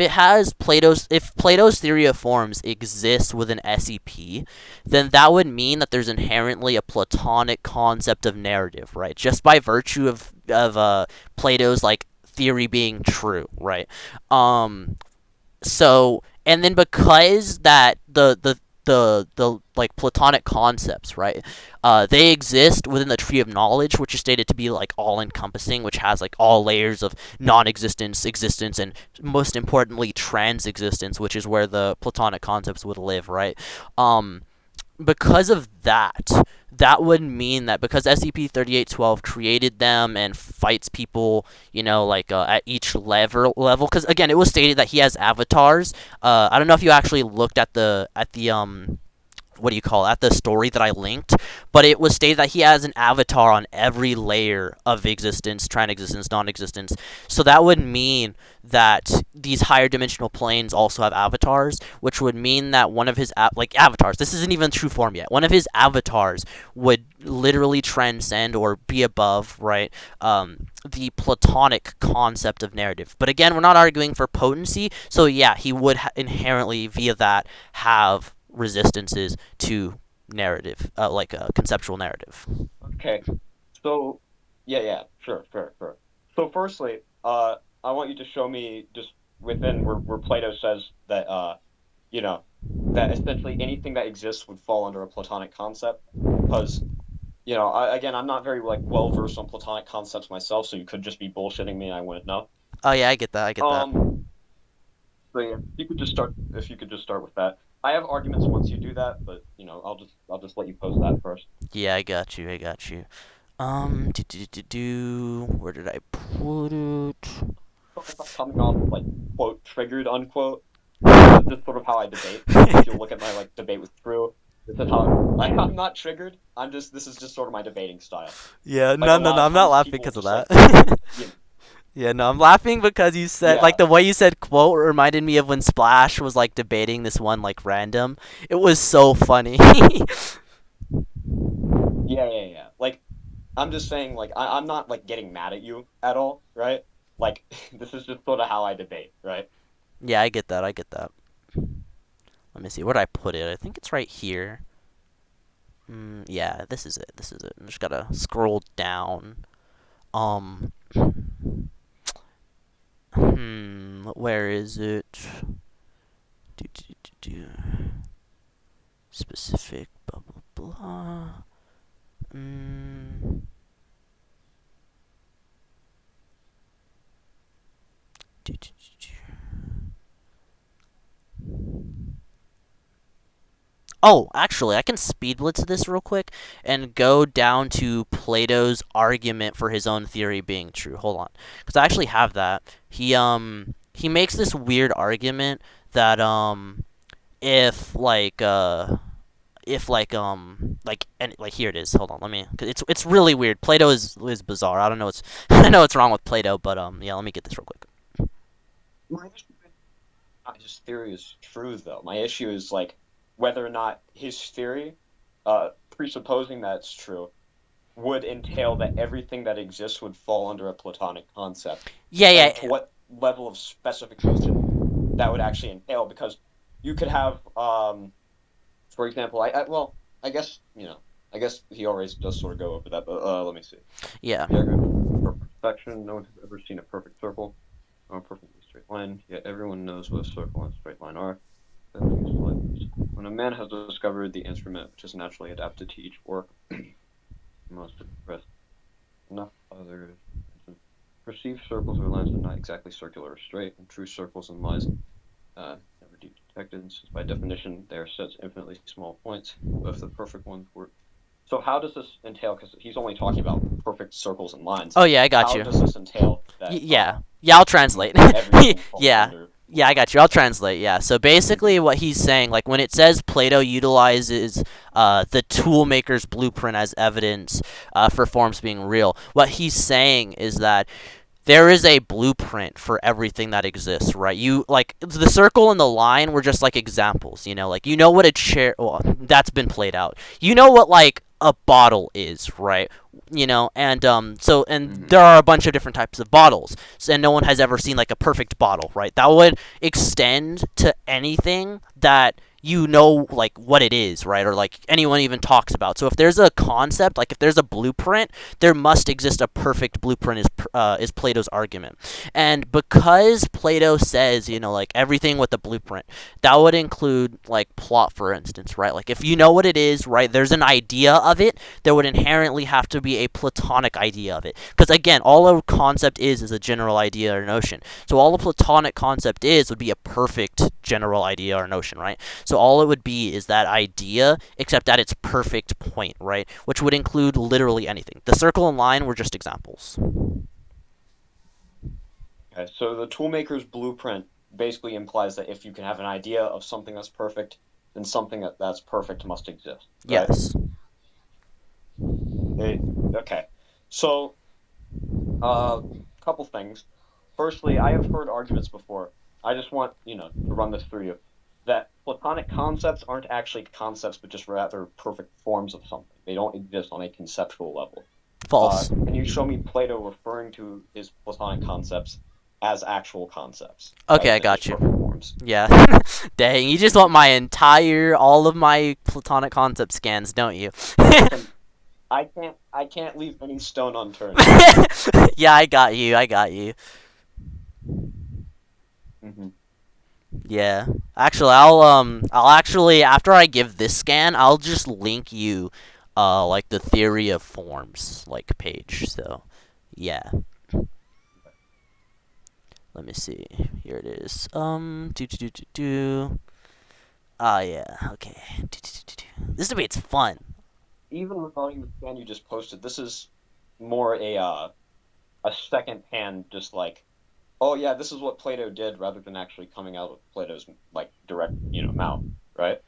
Plato's theory of forms exists with an SEP, then that would mean that there's inherently a Platonic concept of narrative, right? Just by virtue of Plato's like theory being true, right? So and then because that the like platonic concepts, right, they exist within the tree of knowledge, which is stated to be like all encompassing, which has like all layers of non-existence, existence, and most importantly trans-existence, which is where the platonic concepts would live, right? um because of that, that would mean that because SCP-3812 created them and fights people, like at each level. Because again, it was stated that he has avatars. I don't know if you actually looked at the what do you call it, at the story that I linked, but it was stated that he has an avatar on every layer of existence, trans-existence, non-existence. So that would mean that these higher dimensional planes also have avatars, which would mean that one of his like avatars. This isn't even true form yet. One of his avatars would literally transcend or be above, right? The platonic concept of narrative. But again, we're not arguing for potency, so yeah, he would inherently via that have resistances to narrative, like a conceptual narrative. Okay. So, yeah, sure. So, firstly, I want you to show me just within where Plato says that you know, that essentially anything that exists would fall under a Platonic concept. Because, again, I'm not very like well versed on Platonic concepts myself, so you could just be bullshitting me and I wouldn't know. Oh yeah, I get that. I get that. Um, so yeah, if you could just start with that. I have arguments once you do that, but I'll just let you pose that first. Yeah, I got you. I got you. Where did I put it? Sorry if I'm coming off like quote triggered unquote. This is sort of how I debate. If you look at my like debate with True, this is how like I'm not triggered. This is just sort of my debating style. Yeah, Like a no, no, lot no. of I'm not times laughing people because of just like that. you know, Yeah, no, I'm laughing because you said like yeah, the way you said quote reminded me of when Splash was like debating this one like random. It was so funny. yeah. Like I'm just saying like I'm not like getting mad at you at all, right? Like this is just sort of how I debate, right? Yeah, I get that. I get that. Let me see. Where did I put it? I think it's right here. Yeah, this is it. This is it. I just gotta scroll down. Um, where is it? Do, do, do, do. Specific, blah, blah, blah. Do, do, do, do. Oh, actually, I can speed blitz this real quick and go down to Plato's argument for his own theory being true. Hold on, because I actually have that. He makes this weird argument that if like here it is. Hold on, let me. Cause it's really weird. Plato is bizarre. I don't know what's I don't know what's wrong with Plato, but yeah, let me get this real quick. My issue is not his theory is true though. My issue is like whether or not his theory, presupposing that it's true, would entail that everything that exists would fall under a Platonic concept, Yeah, and to yeah, what level of specification that would actually entail. Because you could have, for example, well, I guess I guess he always does sort of go over that, but let me see. yeah. The argument for perfection. No one has ever seen a perfect circle or a perfectly straight line. Yet everyone knows what a circle and a straight line are. Everything is like this. When a man has discovered the instrument which is naturally adapted to each work, he must express enough others. Perceived circles or lines are not exactly circular or straight, and true circles and lines never detected, since by definition they are such infinitely small points. But if the perfect ones were, so how does this entail? Because he's only talking about perfect circles and lines. Oh yeah, I got How you. does this entail that Yeah, yeah, I'll translate. everything falls Yeah, under yeah, I Platonic? got you. I'll translate. Yeah. So basically, what he's saying, like when it says Plato utilizes the toolmaker's blueprint as evidence for forms being real, what he's saying is that there is a blueprint for everything that exists, right? You like the circle and the line were just like examples, like you know what a chair well, that's been played out. You know what like a bottle is, right? And Mm-hmm. there are a bunch of different types of bottles. And no one has ever seen like a perfect bottle, right? That would extend to anything that you know like what it is, right? Or like anyone even talks about. So if there's a concept, like if there's a blueprint, there must exist a perfect blueprint is Plato's argument. And because Plato says, like everything with a blueprint, that would include like plot, for instance, right? Like if you know what it is, right, there's an idea of it, there would inherently have to be a Platonic idea of it. Because again, all a concept is a general idea or notion. So all a Platonic concept is would be a perfect general idea or notion, right? So all it would be is that idea, except at its perfect point, right? Which would include literally anything. The circle and line were just examples. Okay, so the toolmaker's blueprint basically implies that if you can have an idea of something that's perfect, then something that's perfect must exist, right? Yes. Okay. So, uh, couple things. Firstly, I have heard arguments before. I just want, to run this through you, that Platonic concepts aren't actually concepts, but just rather perfect forms of something. They don't exist on a conceptual level. False. Can you show me Plato referring to his Platonic concepts as actual concepts Okay, rather I than just got you. perfect forms? Yeah. Dang, you just want all of my Platonic concept scans, don't you? Listen, I can't leave any stone unturned. Yeah, I got you. I got you. Hmm. Yeah. Actually, I'll actually after I give this scan, I'll just link you like the theory of forms like page. So, yeah. Let me see. Here it is. Do do do do do. Ah, yeah. Okay. Do, do, do, do, do. This debate's fun. Even regarding the scan you just posted, this is more a second hand, just like, oh yeah, this is what Plato did, rather than actually coming out of Plato's like direct, mouth, right?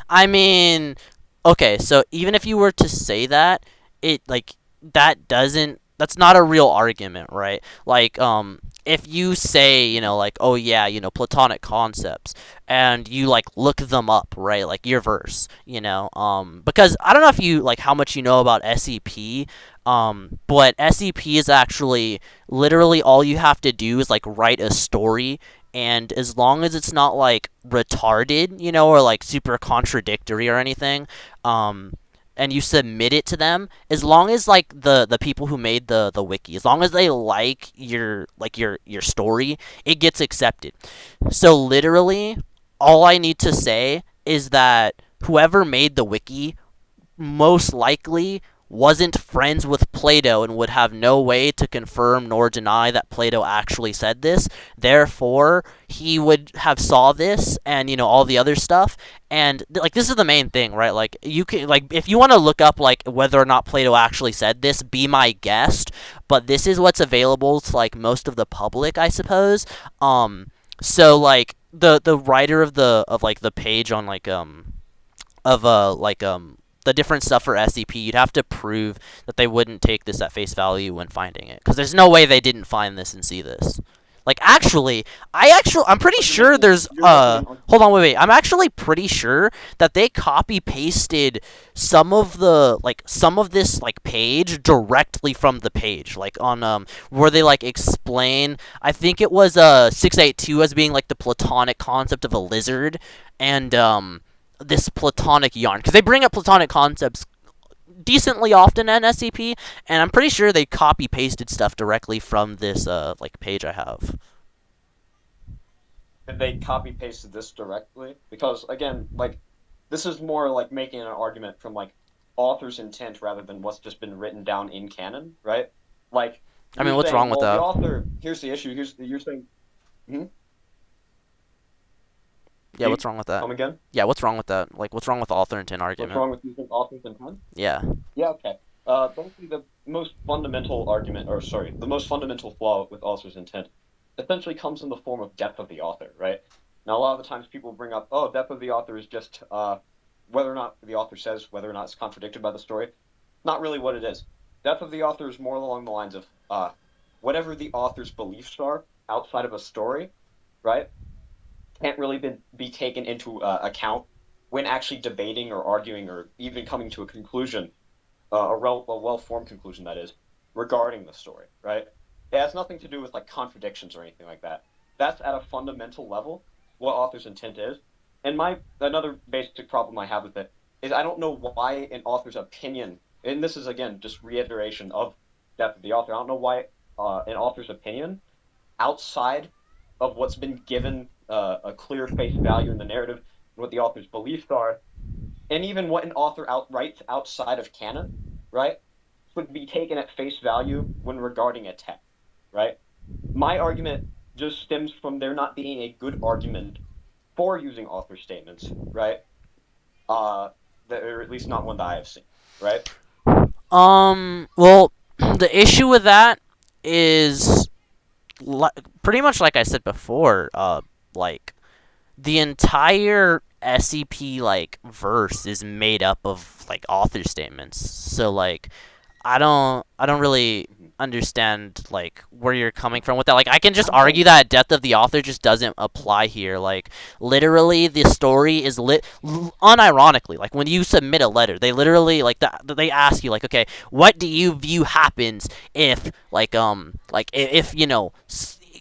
I mean, okay, so even if you were to say that, it like that doesn't that's not a real argument, right? Like if you say, like, oh yeah, platonic concepts and you like look them up, right? Like your verse, because I don't know if you like how much you know about SCP, but SCP is actually literally all you have to do is like write a story, and as long as it's not like retarded, or like super contradictory or anything, um, and you submit it to them, as long as like the people who made the wiki, as long as they like your story, it gets accepted. So literally, all I need to say is that whoever made the wiki most likely wasn't friends with Plato and would have no way to confirm nor deny that Plato actually said this. Therefore, he would have saw this and all the other stuff. And like this is the main thing, right? Like you can like if you want to look up like whether or not Plato actually said this, be my guest. But this is what's available to like most of the public, I suppose. So like the writer of like the page on the different stuff for SCP, you'd have to prove that they wouldn't take this at face value when finding it, because there's no way they didn't find this and see this. Like I'm pretty So sure there's you're making an hold on, argument. wait, I'm actually pretty sure that they copy pasted some of this like page directly from the page, like on where they like explain. I think it was 682 as being like the platonic concept of a lizard, and this platonic yarn, because they bring up platonic concepts decently often in SCP, and I'm pretty sure they copy pasted stuff directly from this like page I have. Did they copy pasted this directly? Because again, like this is more like making an argument from like author's intent rather than what's just been written down in canon, right? Like I you're mean, what's saying, wrong with well, the that? author, here's the issue. You're saying, hmm? Yeah, what's wrong with that? Come again? Yeah, what's wrong with that? Like, what's wrong with the author intent What's argument? wrong with using author's intent? Yeah. Yeah, okay. Basically, the most fundamental argument, or sorry, the most fundamental flaw with author's intent essentially comes in the form of depth of the author, right? Now, a lot of the times people bring up, oh, depth of the author is just whether or not the author says whether or not it's contradicted by the story. Not really what it is. Depth of the author is more along the lines of whatever the author's beliefs are outside of a story, right? Can't really be taken into account when actually debating or arguing or even coming to a conclusion, a well-formed conclusion that is, regarding the story, right? It has nothing to do with like contradictions or anything like that. That's at a fundamental level what author's intent is. And my another basic problem I have with it is I don't know why an author's opinion, and this is again just reiteration of depth of the author. I don't know why an author's opinion outside of what's been given a clear face value in the narrative, what the author's beliefs are, and even what an author outright outside of canon, right, would be taken at face value when regarding a text, right? My argument just stems from there not being a good argument for using author statements, right? Uh, or at least not one that I have seen, right? Well, the issue with that is pretty much like I said before. Like the entire SCP like verse is made up of like author statements. So like I don't really Mm-hmm. understand like where you're coming from with that. Like I can just I'm argue saying, that depth of the author just doesn't apply here. Like literally the story is unironically, like when you submit a letter, they literally they ask you like, okay, what do you view happens if like if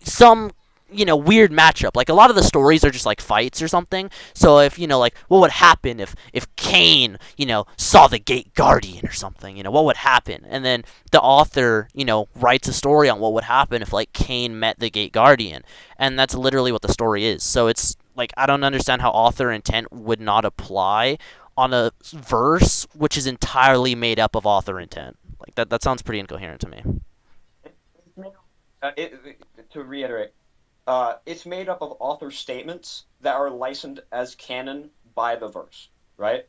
some weird matchup. Like a lot of the stories are just like fights or something. So if like what would happen if Cain saw the Gate Guardian or something, what would happen? And then the author writes a story on what would happen if like Cain met the Gate Guardian, and that's literally what the story is. So it's like I don't understand how author intent would not apply on a verse which is entirely made up of author intent. Like that sounds pretty incoherent to me. To reiterate, it's made up of author statements that are licensed as canon by the verse, right?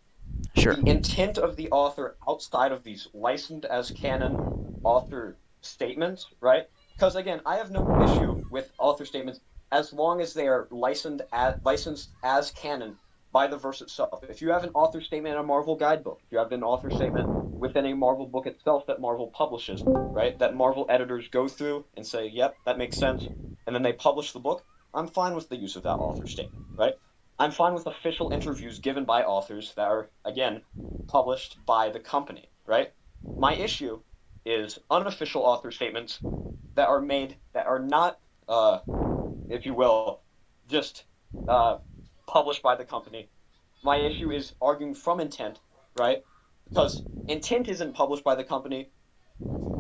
Sure. The intent of the author outside of these licensed as canon author statements, right? Because again, I have no issue with author statements as long as they are licensed as canon by the verse itself. If you have an author statement in a Marvel guidebook, if you have an author statement within a Marvel book itself that Marvel publishes, right? That Marvel editors go through and say, "Yep, that makes sense," and then they publish the book. I'm fine with the use of that author statement, right? I'm fine with official interviews given by authors that are, again, published by the company, right? My issue is unofficial author statements that are made that are not, if you will, just uh, published by the company. My issue is arguing from intent, right? Because intent isn't published by the company.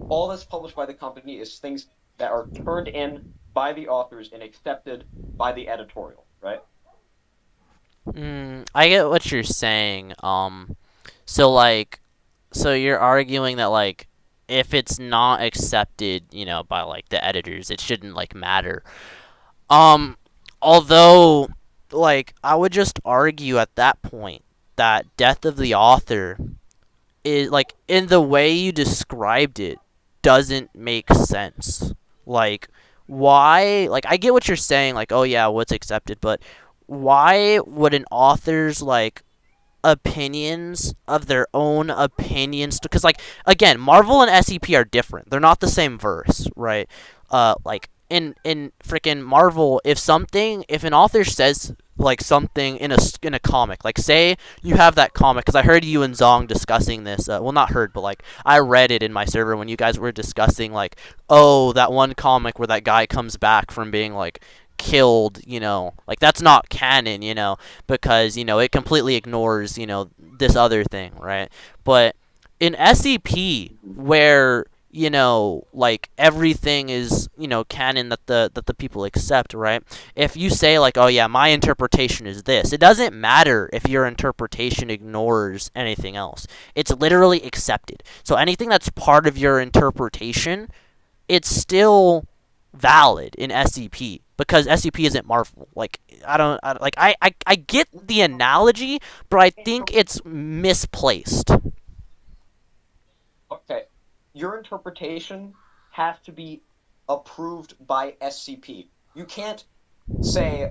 All that's published by the company is things that are turned in by the authors and accepted by the editorial, right? I get what you're saying. So like, so you're arguing that like, if it's not accepted, by like the editors, it shouldn't like matter. Um, Although, like, I would just argue at that point that death of the author is like in the way you described it doesn't make sense. Like, why? Like, I get what you're saying. Like, oh yeah, what's accepted, but why would an author's like opinions of their own opinions, because like again, Marvel and SCP are different, they're not the same verse, right? Like in freaking Marvel, if an author says like something in a comic, like say you have that comic, because I heard you and Zong discussing this, well, not heard, but like I read it in my server when you guys were discussing like, oh, that one comic where that guy comes back from being like killed, like that's not canon, because it completely ignores this other thing, right? But in SCP, where like everything is canon that the people accept, right? If you say like, oh yeah, my interpretation is this, it doesn't matter if your interpretation ignores anything else. It's literally accepted. So anything that's part of your interpretation, it's still valid in SCP, because SCP isn't Marvel. Like I get the analogy, but I think it's misplaced. Okay, your interpretation has to be approved by SCP. You can't say,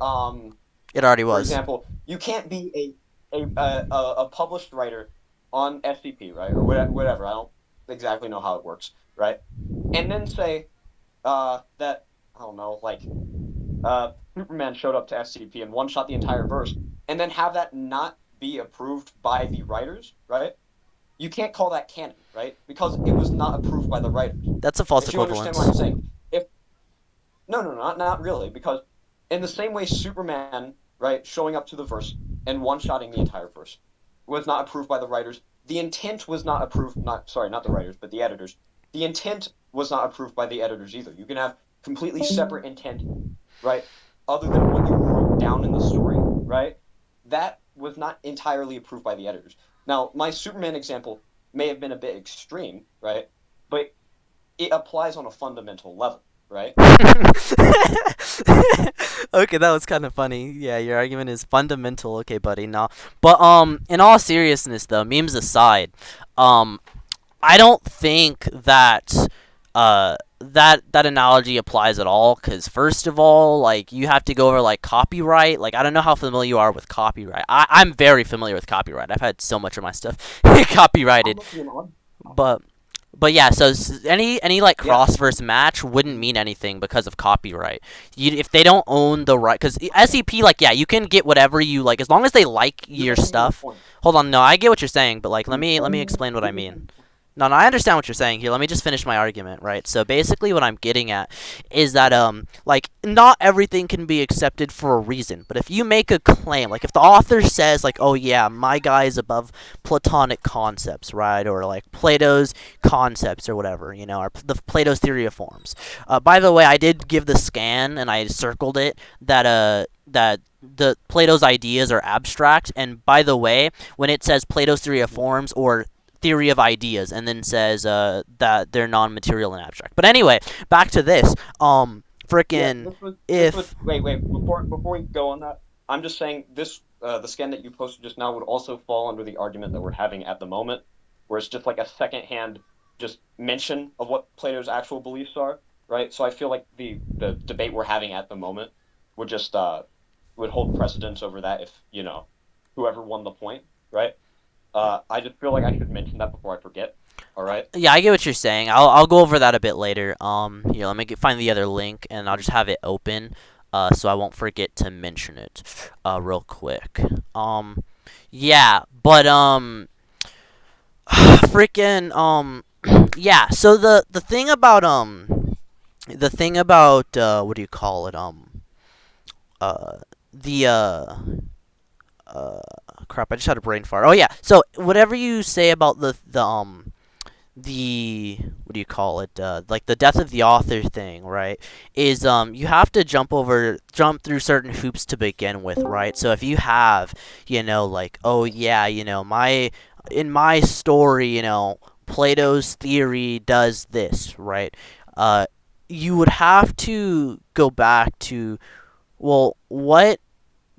It already for was. example, you can't be a published writer on SCP, right, or whatever. I don't exactly know how it works, right? And then say that I don't know, like Superman showed up to SCP and one shot the entire verse, and then have that not be approved by the writers, right? You can't call that canon, right? Because it was not approved by the writers. That's a false If you understand what equivalence. I'm saying. If No, no, not really, because in the same way Superman, right, showing up to the verse and one-shotting the entire verse was not approved by the writers. The intent was not approved, not sorry, not the writers, but the editors. The intent was not approved by the editors either. You can have completely separate intent, right, other than what you wrote down in the story, right? That was not entirely approved by the editors. Now, my Superman example may have been a bit extreme, right? But it applies on a fundamental level, right? Okay, that was kind of funny. Yeah, your argument is fundamental. Okay, buddy. No, but in all seriousness, though, memes aside, um, I don't think that that analogy applies at all. Because first of all, like you have to go over like copyright. Like I don't know how familiar you are with copyright. I'm very familiar with copyright. I've had so much of my stuff I'm copyrighted. looking on. But yeah, so any like Yeah, cross verse match wouldn't mean anything because of copyright. If they don't own the right, because SCP, like, yeah, you can get whatever you like as long as they like you're your missing the stuff. point. Hold on, no, I get what you're saying, but like You, let me explain what I mean. No, no, I understand what you're saying here. Let me just finish my argument, right? So basically what I'm getting at is that like not everything can be accepted for a reason. But if you make a claim, like if the author says like, "Oh yeah, my guy is above Platonic concepts," right? Or like Plato's concepts or whatever, or the Plato's theory of forms. By the way, I did give the scan and I circled it that the Plato's ideas are abstract, and by the way, when it says Plato's theory of forms or theory of ideas and then says that they're non-material and abstract. But anyway, back to this. Yeah, Frickin' this was if wait before we go on that, I'm just saying this the scan that you posted just now would also fall under the argument that we're having at the moment, where it's just like a secondhand just mention of what Plato's actual beliefs are, right? So I feel like the debate we're having at the moment would just would hold precedence over that if, whoever won the point, right? I just feel like I should mention that before I forget. All right. yeah, I get what you're saying. I'll go over that a bit later. Here, let me find the other link and I'll just have it open, so I won't forget to mention it, real quick. Yeah, but freaking yeah. So the thing about what do you call it? Uh, the uh, crap. I just had a brain fart. Oh yeah. So whatever you say about the what do you call it? Like the death of the author thing, right? Is you have to jump through certain hoops to begin with, right? So if you have, like, oh yeah, my in my story, Plato's theory does this, right? Uh, you would have to go back to, well, what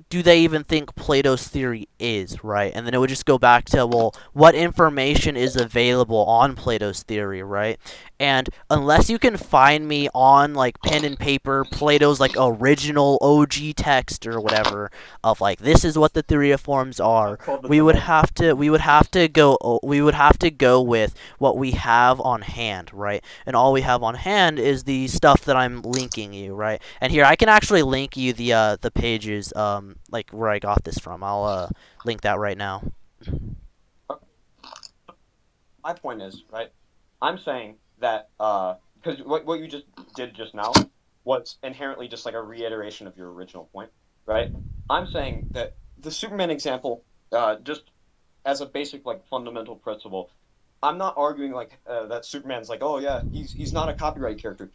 do they even think Plato's theory is, right? And then it would just go back to, well, what information is available on Plato's theory, right? And unless you can find me on like pen and paper Plato's like original OG text or whatever of like this is what the theory of forms are, Called the we would Timaeus. have to we would have to go we would have to go with what we have on hand, right? And all we have on hand is the stuff that I'm linking you, right? And here I can actually link you the pages like where I got this from. I'll link that right now. My point is, right, I'm saying that because what you just did just now was inherently just like a reiteration of your original point, right? I'm saying that the Superman example, just as a basic like fundamental principle, I'm not arguing like that Superman's like, oh yeah, he's not a copyright character.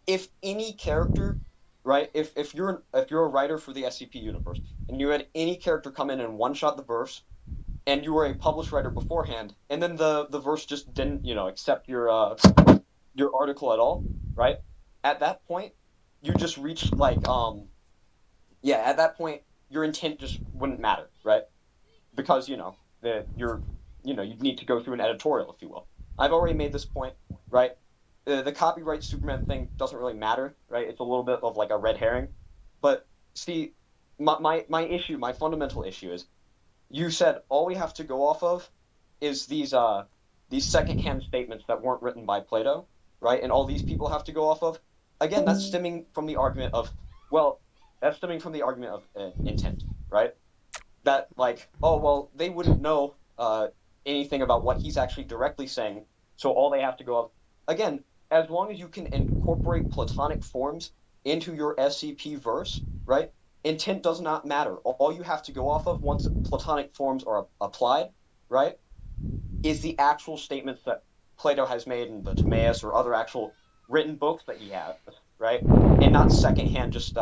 If any character, right? If you're a writer for the SCP universe and you had any character come in and one shot the verse and you were a published writer beforehand, and then the verse just didn't, accept your article at all, right? At that point, you just reached like yeah, at that point your intent just wouldn't matter, right? Because that you need to go through an editorial, if you will. I've already made this point, right? The copyright Superman thing doesn't really matter, right? It's a little bit of like a red herring, but see, my issue, my fundamental issue is you said all we have to go off of is these secondhand statements that weren't written by Plato, right? And all these people have to go off of. Again, that's stemming from the argument of, well, that's stemming from the argument of intent, right? That like, oh well, they wouldn't know anything about what he's actually directly saying, so all they have to go off. Again, as long as you can incorporate Platonic forms into your SCP verse, right? Intent does not matter. All you have to go off of once Platonic forms are applied, right, is the actual statements that Plato has made in the Timaeus or other actual written books that he has, right? And not secondhand just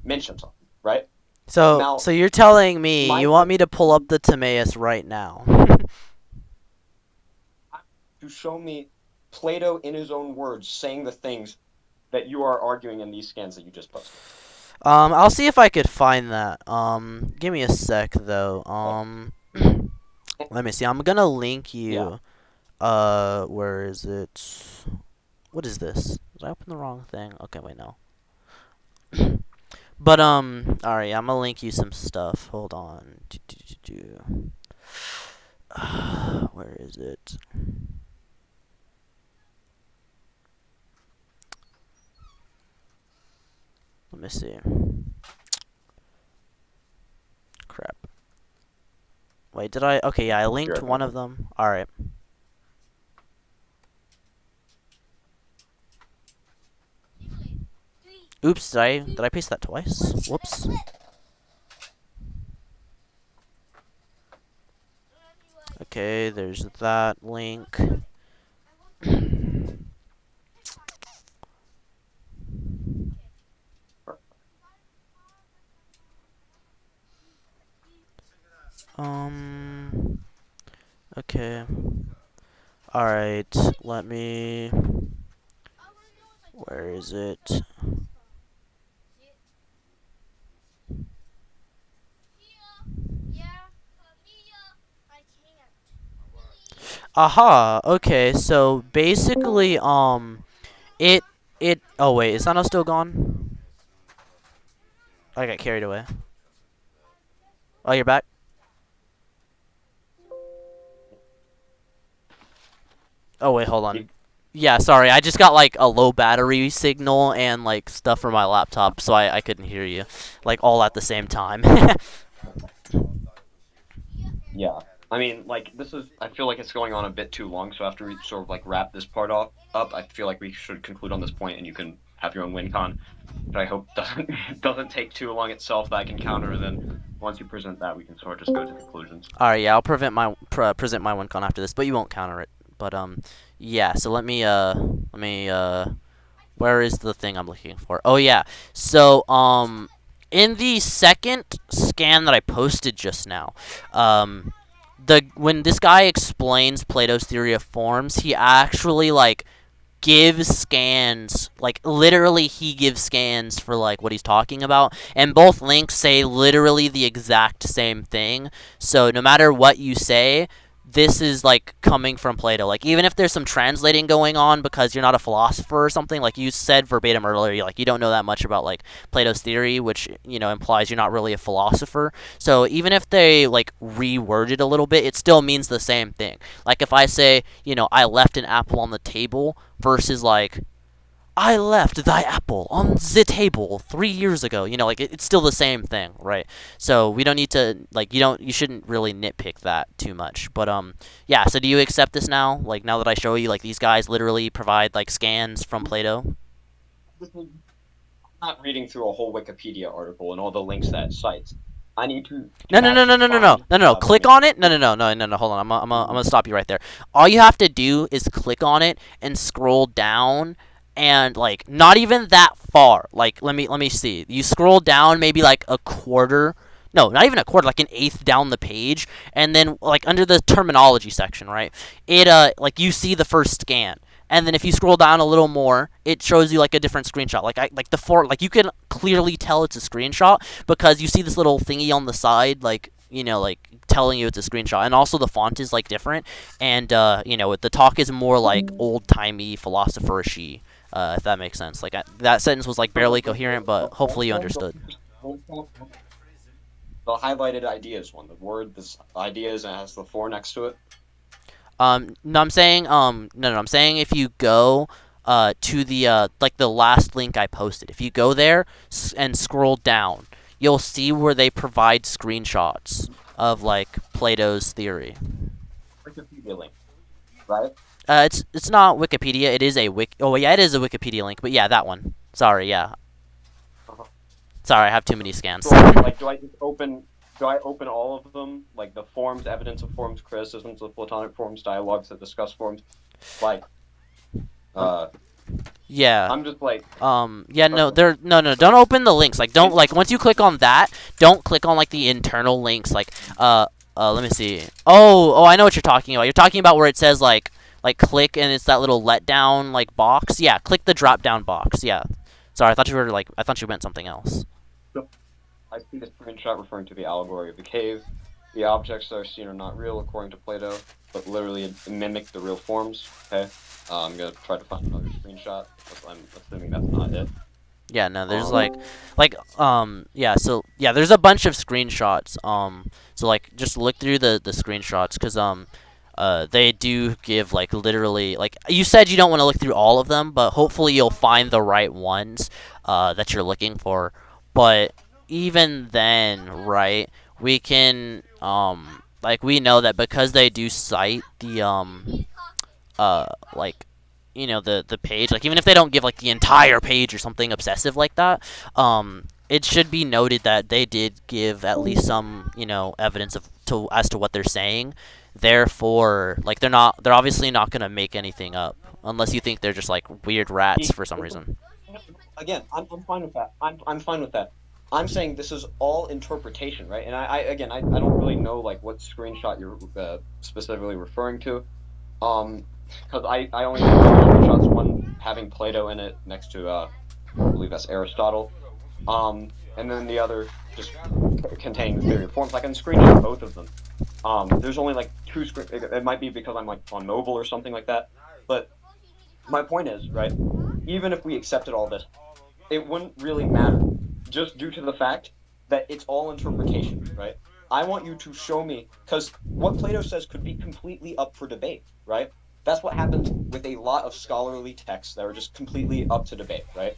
mention something, right? So Now, you're telling me my you want point me to pull up the Timaeus right now? to show me Plato in his own words saying the things that you are arguing in these scans that you just posted. I'll see if I could find that. Give me a sec though. Okay. Let me see. I'm gonna link Yeah. you. Where is it? What is this? Did I open the wrong thing? Okay, wait, no. But alright, I'm gonna link you some stuff. Hold on. Where is it? Let me see. Crap. Wait, did I? Okay, yeah, I Be linked right one back. of them. Alright. Oops, did I paste that twice? Whoops. Okay, there's that link. Um. Okay. All right. Let me. Where is it? Aha. Okay. So basically, it it. Oh wait, is Thanos still gone? I got carried away. Oh, you're back. Oh wait, hold on. Yeah, sorry. I just got like a low battery signal and like stuff from my laptop, so I couldn't hear you, like all at the same time. Yeah. I mean, like this is. I feel like it's going on a bit too long. So after we sort of like wrap this part off up, I feel like we should conclude on this point, and you can have your own win con. But I hope doesn't doesn't take too long itself that I can counter. And then once you present that, we can sort of just go to conclusions. All right, yeah, I'll present my one con after this, but you won't counter it. But yeah. So where is the thing I'm looking for? Oh yeah. So in the second scan that I posted just now, when this guy explains Plato's theory of forms, he actually like gives scans, like literally he gives scans for like what he's talking about, and both links say literally the exact same thing. So no matter what you say, this is like coming from Plato. Like even if there's some translating going on because you're not a philosopher or something, like you said verbatim earlier, like you don't know that much about like Plato's theory, which implies you're not really a philosopher. So even if they like reword it a little bit, it still means the same thing. Like if I say, I left an apple on the table versus like I left thy apple on the table 3 years ago. Like it's still the same thing, right? So we don't need to like you shouldn't really nitpick that too much. But yeah. So do you accept this now? Like now that I show you, like these guys literally provide like scans from Plato. Not reading through a whole Wikipedia article and all the links that it cites. I need to No, to no, no, no, actually no, no, no, find no, no. the Click on it. No, no, no, no, no, no. Hold on. I'm gonna stop you right there. All you have to do is click on it and scroll down, and like not even that far. Like let me see. You scroll down maybe like a quarter. No, not even a quarter, like an eighth down the page, and then like under the terminology section, right? It like you see the first scan, and then if you scroll down a little more, it shows you like a different screenshot. Like you can clearly tell it's a screenshot because you see this little thingy on the side, like like telling you it's a screenshot, and also the font is like different, and the talk is more like old timey philosopher-ishy, if that makes sense. Like that sentence was like barely coherent, but hopefully you understood. the highlighted ideas one. The word this ideas and has the four next to it. No, I'm saying no, I'm saying if you go to the like the last link I posted, if you go there and scroll down, you'll see where they provide screenshots of like Plato's theory. Wikipedia link, right? It's not Wikipedia. It is a wik. Oh yeah, it is a Wikipedia link. But yeah, that one. Sorry, yeah. Uh-huh. Sorry, I have too many scans. So like, do I just open? Do I open all of them, like the forms, evidence of forms, criticisms of Platonic forms, dialogues that discuss forms? Like, uh, Yeah. I'm just like, Yeah, no, no, don't open the links. Like, don't, like, once you click on that, don't click on, like, the internal links. Like, let me see. Oh, I know what you're talking about. You're talking about where it says, like, click, and it's that little letdown, like, box. Yeah, click the drop-down box. Yeah. Sorry, I thought you meant something else. I see the screenshot referring to the allegory of the cave. The objects that are seen are not real, according to Plato, but literally mimic the real forms. Okay, I'm gonna try to find another screenshot. I'm assuming that's not it. Yeah, no, there's yeah, so yeah, there's a bunch of screenshots. So like, just look through the screenshots, cause they do give like literally like you said you don't want to look through all of them, but hopefully you'll find the right ones that you're looking for. But even then, right, we can like we know that because they do cite the like the page, like even if they don't give like the entire page or something obsessive like that, it should be noted that they did give at least some evidence of to as to what they're saying. Therefore, like they're obviously not gonna make anything up unless you think they're just like weird rats for some reason. Again, I'm fine with that. I'm fine with that. I'm saying this is all interpretation, right? And I don't really know like what screenshot you're specifically referring to. Because I only know two screenshots. One having Plato in it next to I believe that's Aristotle. And then the other just containing the theory of forms. I can screenshot both of them. There's only like two screen. It might be because I'm like on mobile or something like that. But my point is, right? Even if we accepted all this, it wouldn't really matter, just due to the fact that it's all interpretation, right? I want you to show me, because what Plato says could be completely up for debate, right? That's what happens with a lot of scholarly texts that are just completely up to debate, right?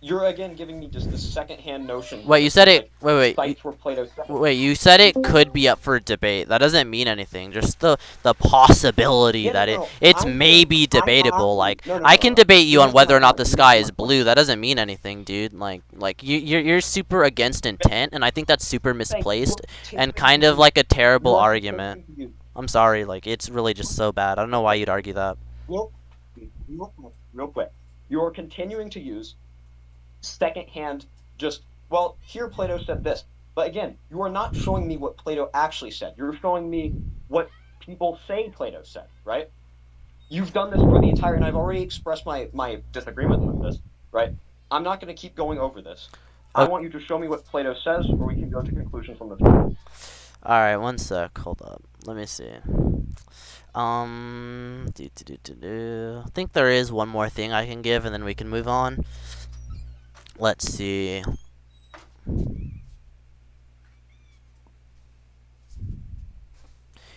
You're again giving me just this secondhand notion Wait, you with said these it. like Wait. sites where Plato said it. Wait, you said it could be up for debate. That doesn't mean anything. Just the possibility Yeah, no, that no, no. it's I'm saying maybe I'm debatable. asking you. Like No, no, I no, can no. debate you on Listen to whether my or not point. the Listen sky to is my point. blue. That doesn't mean anything, dude. Like you're super against intent, and I think that's super Saying you're misplaced and continuing kind to of use. like a terrible You're argument. continuing to use. I'm sorry. Like it's really just so bad. I don't know why you'd argue that. Real, real quick. You're continuing to use secondhand, just, well, here Plato said this. But again, you are not showing me what Plato actually said. You're showing me what people say Plato said, right? You've done this for the entire, and I've already expressed my disagreement with this, right? I'm not going to keep going over this. I Okay. want you to show me what Plato says, or we can go to conclusions from the top. All right. One sec. Hold up. Let me see. I think there is one more thing I can give, and then we can move on. Let's see.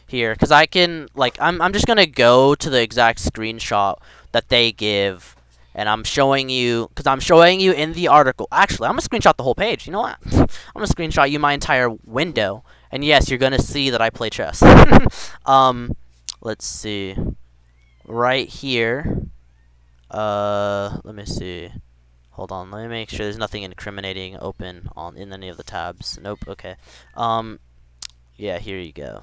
Here, because I can, like, I'm just gonna go to the exact screenshot that they give, and I'm showing you, because I'm showing you in the article. Actually, I'm gonna screenshot the whole page. You know what? I'm gonna screenshot you my entire window, and yes, you're gonna see that I play chess. Let's see. Right here. Let me see. Hold on, let me make sure there's nothing incriminating open on in any of the tabs. Nope. Okay. Um, yeah, here you go.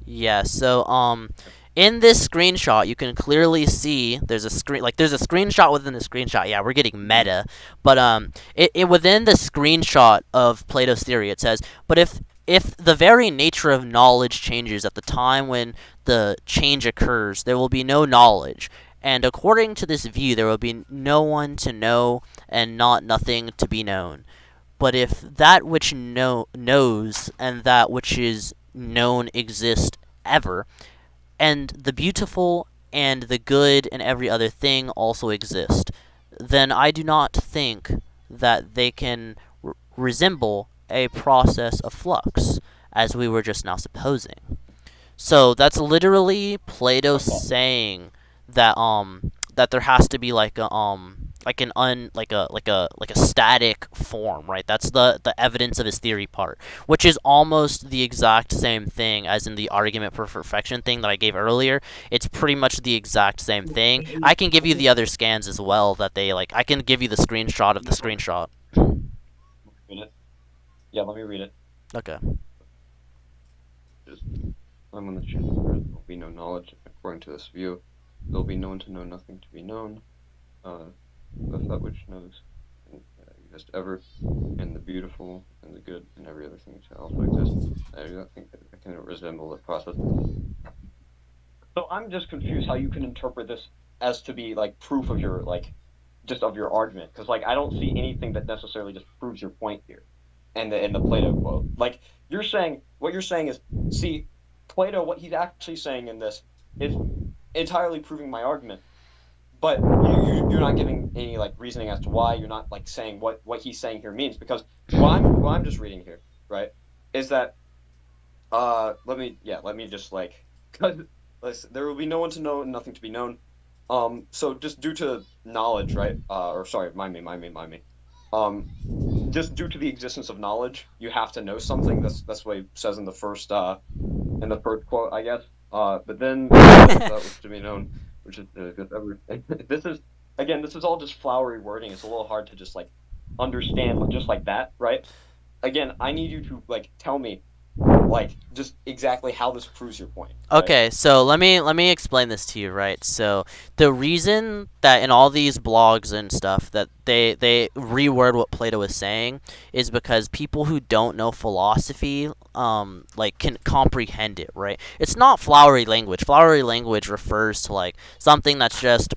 Yeah, so in this screenshot you can clearly see there's a there's a screenshot within the screenshot. Yeah, we're getting meta. But it within the screenshot of Plato's theory it says, "But if the very nature of knowledge changes at the time when the change occurs, there will be no knowledge. And according to this view, there will be no one to know and not nothing to be known. But if that which knows and that which is known exist ever, and the beautiful and the good and every other thing also exist, then I do not think that they can resemble a process of flux, as we were just now supposing." So that's literally Plato Okay. saying that there has to be like an like a static form, right? That's the evidence of his theory part, which is almost the exact same thing as in the argument for perfection thing that I gave earlier. It's pretty much the exact same thing. I can give you the other scans as well that they like. I can give you the screenshot of the screenshot. Read it. Yeah, let me read it. Okay. Just, I'm on the change occurs, there will be no knowledge according to this view. There will be no one to know, nothing to be known. But that which knows can exist ever, and the beautiful and the good and every other thing shall also exist. I do not think that it can resemble the process. So I'm just confused how you can interpret this as to be like proof of your like just of your argument, because like I don't see anything that necessarily just proves your point here. And the Plato quote, like you're saying, what you're saying is, see, Plato, what he's actually saying in this is entirely proving my argument, but you're not giving any like reasoning as to why. You're not like saying what he's saying here means, because what I'm just reading here, right, is that let me just like there will be no one to know and nothing to be known. So just due to knowledge, right? Or sorry, mind me. just due to the existence of knowledge, you have to know something. That's what he says in the first quote, I guess. But then he says which to be known, which is this is again, this is all just flowery wording. It's a little hard to just like understand just like that, right? Again, I need you to like tell me like just exactly how this proves your point, right? Okay, so let me explain this to you, right? So the reason that in all these blogs and stuff that they reword what Plato is saying is because people who don't know philosophy like can comprehend it, right? It's not flowery language. Flowery language refers to like something that's just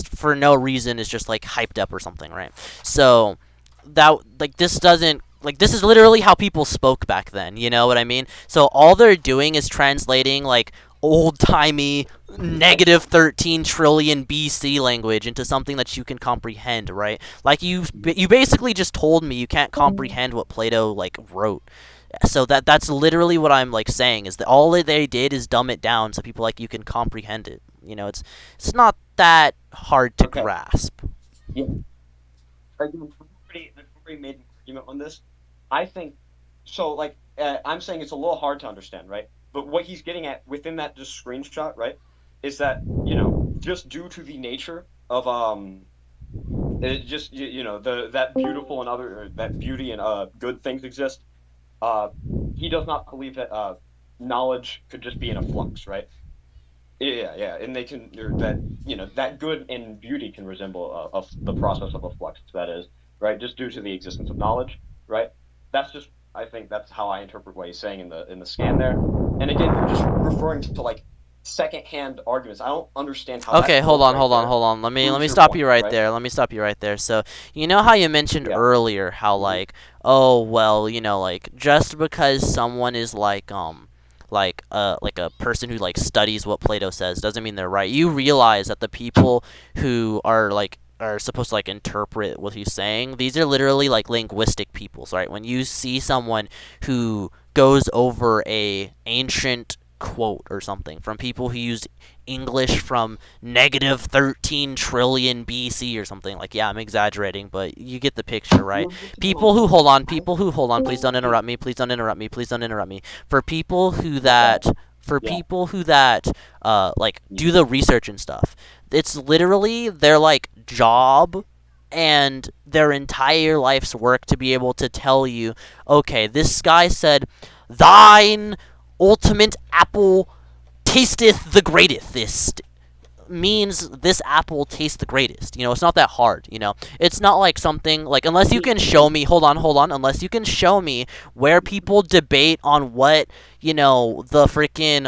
for no reason is just like hyped up or something, right? So that like this doesn't like this is literally how people spoke back then, you know what I mean? So all they're doing is translating like old-timey negative 13 trillion BC language into something that you can comprehend, right? Like you basically just told me you can't comprehend what Plato like wrote. So that's literally what I'm like saying is that all they did is dumb it down so people like you can comprehend it. You know, it's not that hard to Okay. grasp. Yeah. I've already made an argument on this. I think so. Like I'm saying, it's a little hard to understand, right? But what he's getting at within that just screenshot, right, is that just due to the nature of it just the that beautiful and other that beauty and good things exist. Uh, he does not believe that knowledge could just be in a flux, right? Yeah, yeah, and they can that that good and beauty can resemble the process of a flux. That is right, just due to the existence of knowledge, right? That's just I think that's how I interpret what he's saying in the scan there. And again, you're just referring to like secondhand arguments. I don't understand how that Okay, hold quote on, right hold on, there hold on. Let me proves your stop point, you right right? there. Let me stop you right there. So, you know how you mentioned Yeah. earlier how Mhm. like, oh, well, you know, like just because someone is like a person who like studies what Plato says doesn't mean they're right. You realize that the people who are supposed to like interpret what he's saying, these are literally like linguistic peoples, right? When you see someone who goes over a ancient quote or something from people who used English from negative 13 trillion BC or something. Like, yeah, I'm exaggerating, but you get the picture, right? People who hold on, please don't interrupt me, please don't interrupt me, please don't interrupt me. For people who My bad. that, for Yeah. people who that, like, do the research and stuff, it's literally their, like, job and their entire life's work to be able to tell you, okay, this guy said, thine ultimate apple tasteth the greatest means this apple tastes the greatest. You know, it's not that hard, you know. It's not like something like unless you can show me, hold on, unless you can show me where people debate on what, you know, the freaking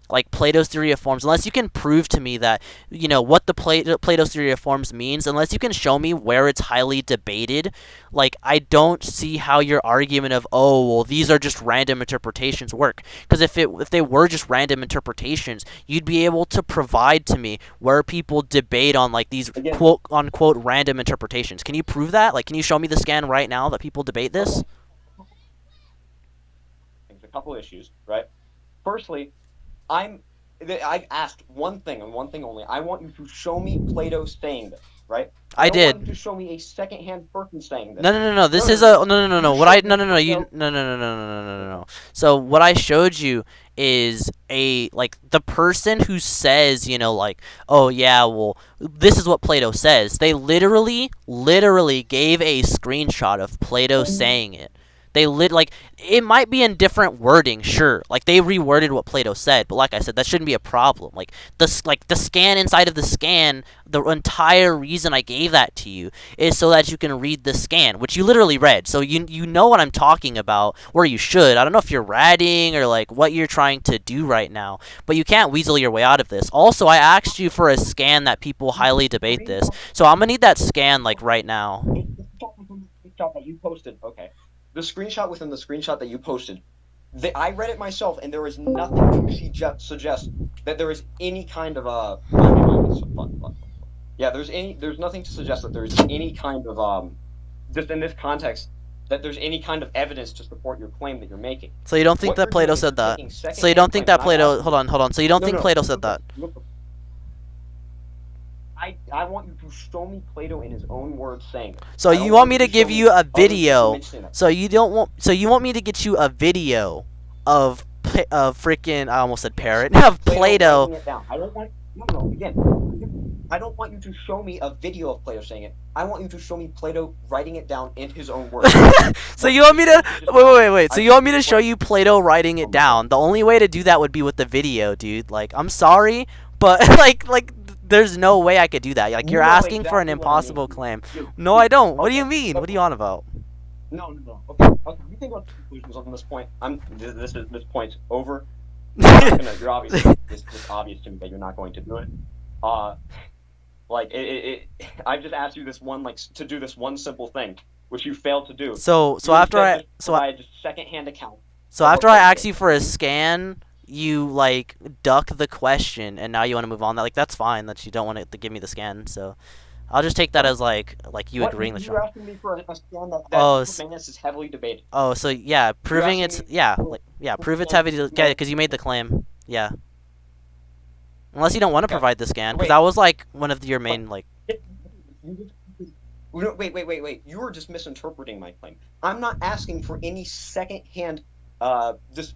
like Plato's theory of forms, unless you can prove to me that, you know, what the Plato's theory of forms means, unless you can show me where it's highly debated, like I don't see how your argument of, oh, well, these are just random interpretations work. Because if they were just random interpretations, you'd be able to provide to me where people debate on like these Again, quote unquote random interpretations. Can you prove that? Like, can you show me the scan right now that people debate this? couple things, a couple issues, right? Firstly, I'm I asked one thing and one thing only. I want you to show me Plato saying this, right? I I don't want you did. to show me a secondhand person saying No, this. no, no, no. No, This no, is no, a no. no. You What I showed no, me no, no. You no. no, no, no, no, no, no, no, no, Okay. no. So what I showed you is a like the person who says, you know, like, oh yeah, well, this is what Plato says. They literally gave a screenshot of Plato saying it. They like it might be in different wording, sure. Like they reworded what Plato said, but like I said, that shouldn't be a problem. Like the scan inside of the scan, the entire reason I gave that to you is so that you can read the scan, which you literally read. So you know what I'm talking about, or you should. I don't know if you're ratting or like what you're trying to do right now, but you can't weasel your way out of this. Also, I asked you for a scan that people highly debate this, so I'm gonna need that scan like right now. The screenshot that you posted. Okay. The screenshot within the screenshot that you posted. I read it myself, and there is nothing to suggest that there is any kind of yeah. There's nothing to suggest that there's any kind of just in this context that there's any kind of evidence to support your claim that you're making. So you don't think What that you're Plato doing is said you're that? taking So you don't secondhand think claims, and that I've asked Plato? you. Hold on. So you don't No, think no. Plato said that? Look, I want you to show me Plato in his own words saying this. So I you don't want want me you to to show give me you a other people video? mentioning that. So you don't want. So you want me to get you a video of freaking. I almost said Yes, parrot of Plato Play-Doh. writing it down. I don't want no. Again, I don't want you to show me a video of Plato saying it. I want you to show me Plato writing it down in his own words. So What you you want me just to simply just wait. So I you want me to show what? you Play-Doh writing Oh it my God. down? The only way to do that would be with the video, dude. Like, I'm sorry, but there's no way I could do that. Like, you're You know asking for an exactly what I mean. impossible claim. You, No, I you, don't. What do you okay, mean? What are okay. you on about? No, no, no. Okay, okay. You think about the conclusions on this point. This point's over. You're not gonna. You're obviously it's just obvious to me that you're not going to do it. Uh, like I've just asked you this one like to do this one simple thing, which you failed to do. So You after instead I just provided just secondhand account so of what after I Plato ask said. you for a You scan, you like duck the question, and now you want to move on. That like that's fine. That you don't want to give me the scan. So I'll just take that what? as like you What? agreeing with You're Sean. asking me for a scan that Oh, Supermanus is heavily debated. so yeah, You're proving asking it's me yeah, for like yeah, a prove it's scan heavy to get that because you made the claim. Yeah, unless you don't want to okay. provide the scan, because that Wait, was like one of your but main like. wait. You are just misinterpreting my claim. I'm not asking for any secondhand, just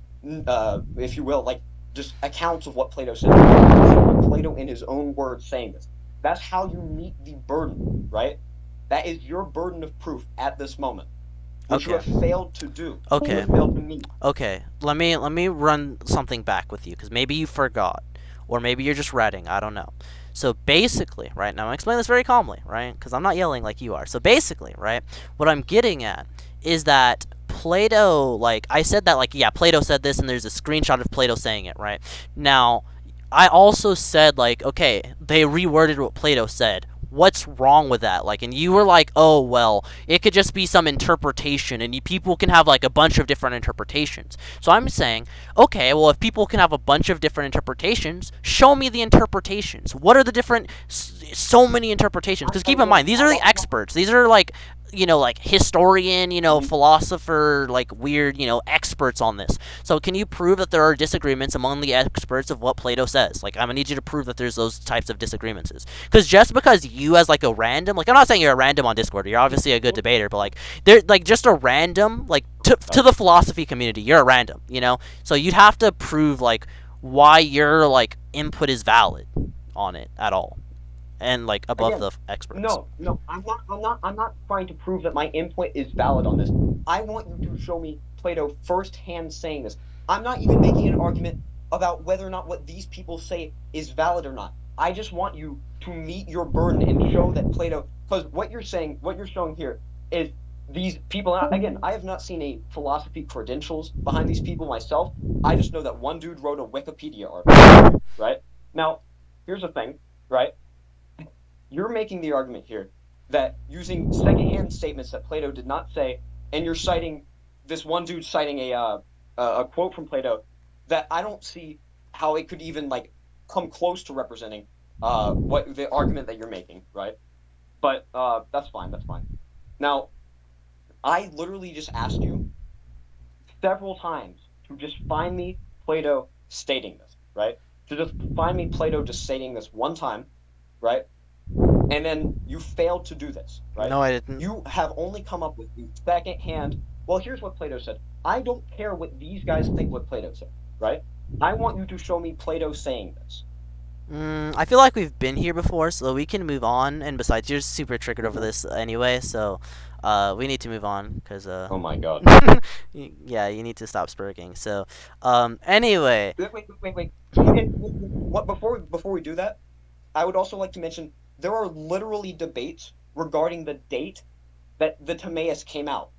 if you will, like just accounts of what Plato said. I want you to show me Plato in his own words saying this. That's how you meet the burden, right? That is your burden of proof at this moment, which you Okay, have failed to do. You okay, have failed to meet. okay. Let me run something back with you because maybe you forgot, or maybe you're just reading. I don't know. So basically, right now I'm explaining this very calmly, right? Because I'm not yelling like you are. So basically, right, what I'm getting at is that Plato, like I said that, like yeah, Plato said this, and there's a screenshot of Plato saying it, right? Now, I also said like, okay, they reworded what Plato said. What's wrong with that? Like, and you were like, oh well, it could just be some interpretation, and people can have like a bunch of different interpretations. So I'm saying, okay, well, if people can have a bunch of different interpretations, show me the interpretations. What are the different, so many interpretations? Because keep in mind, these are the experts. These are like, like historian, philosopher, like weird, experts on this. So can you prove that there are disagreements among the experts of what Plato says? Like, I'm gonna need you to prove that there's those types of disagreements. Because just because you, as like a random, like I'm not saying you're a random on Discord, you're obviously a good debater, but like they're like just a random, like to the philosophy community, you're a random. So you'd have to prove like why your like input is valid on it at all, and like above Again, the experts. no. I'm not trying to prove that my input is valid on this. I want you to show me Plato firsthand saying this. I'm not even making an argument about whether or not what these people say is valid or not. I just want you to meet your burden and show that Plato, because what you're saying, what you're showing here is these people. Again, I have not seen a philosophy credentials behind these people myself. I just know that one dude wrote a Wikipedia article, right? Now, here's the thing, right? You're making the argument here that using secondhand statements that Plato did not say, and you're citing this one dude citing a quote from Plato that I don't see how it could even like come close to representing what the argument that you're making, right? But that's fine. That's fine. Now, I literally just asked you several times to just find me Plato stating this, right? To just find me Plato just stating this one time, right? And then you failed to do this, right? No, I didn't. You have only come up with the second hand. Well, here's what Plato said. I don't care what these guys think what Plato said, right? I want you to show me Plato saying this. I feel like we've been here before, so we can move on. And besides, you're super triggered over Mhm. this anyway, so we need to move on because Oh my God. yeah, you need to stop spurging. So anyway, Wait. What before we do that, I would also like to mention there are literally debates regarding the date that the Timaeus came out.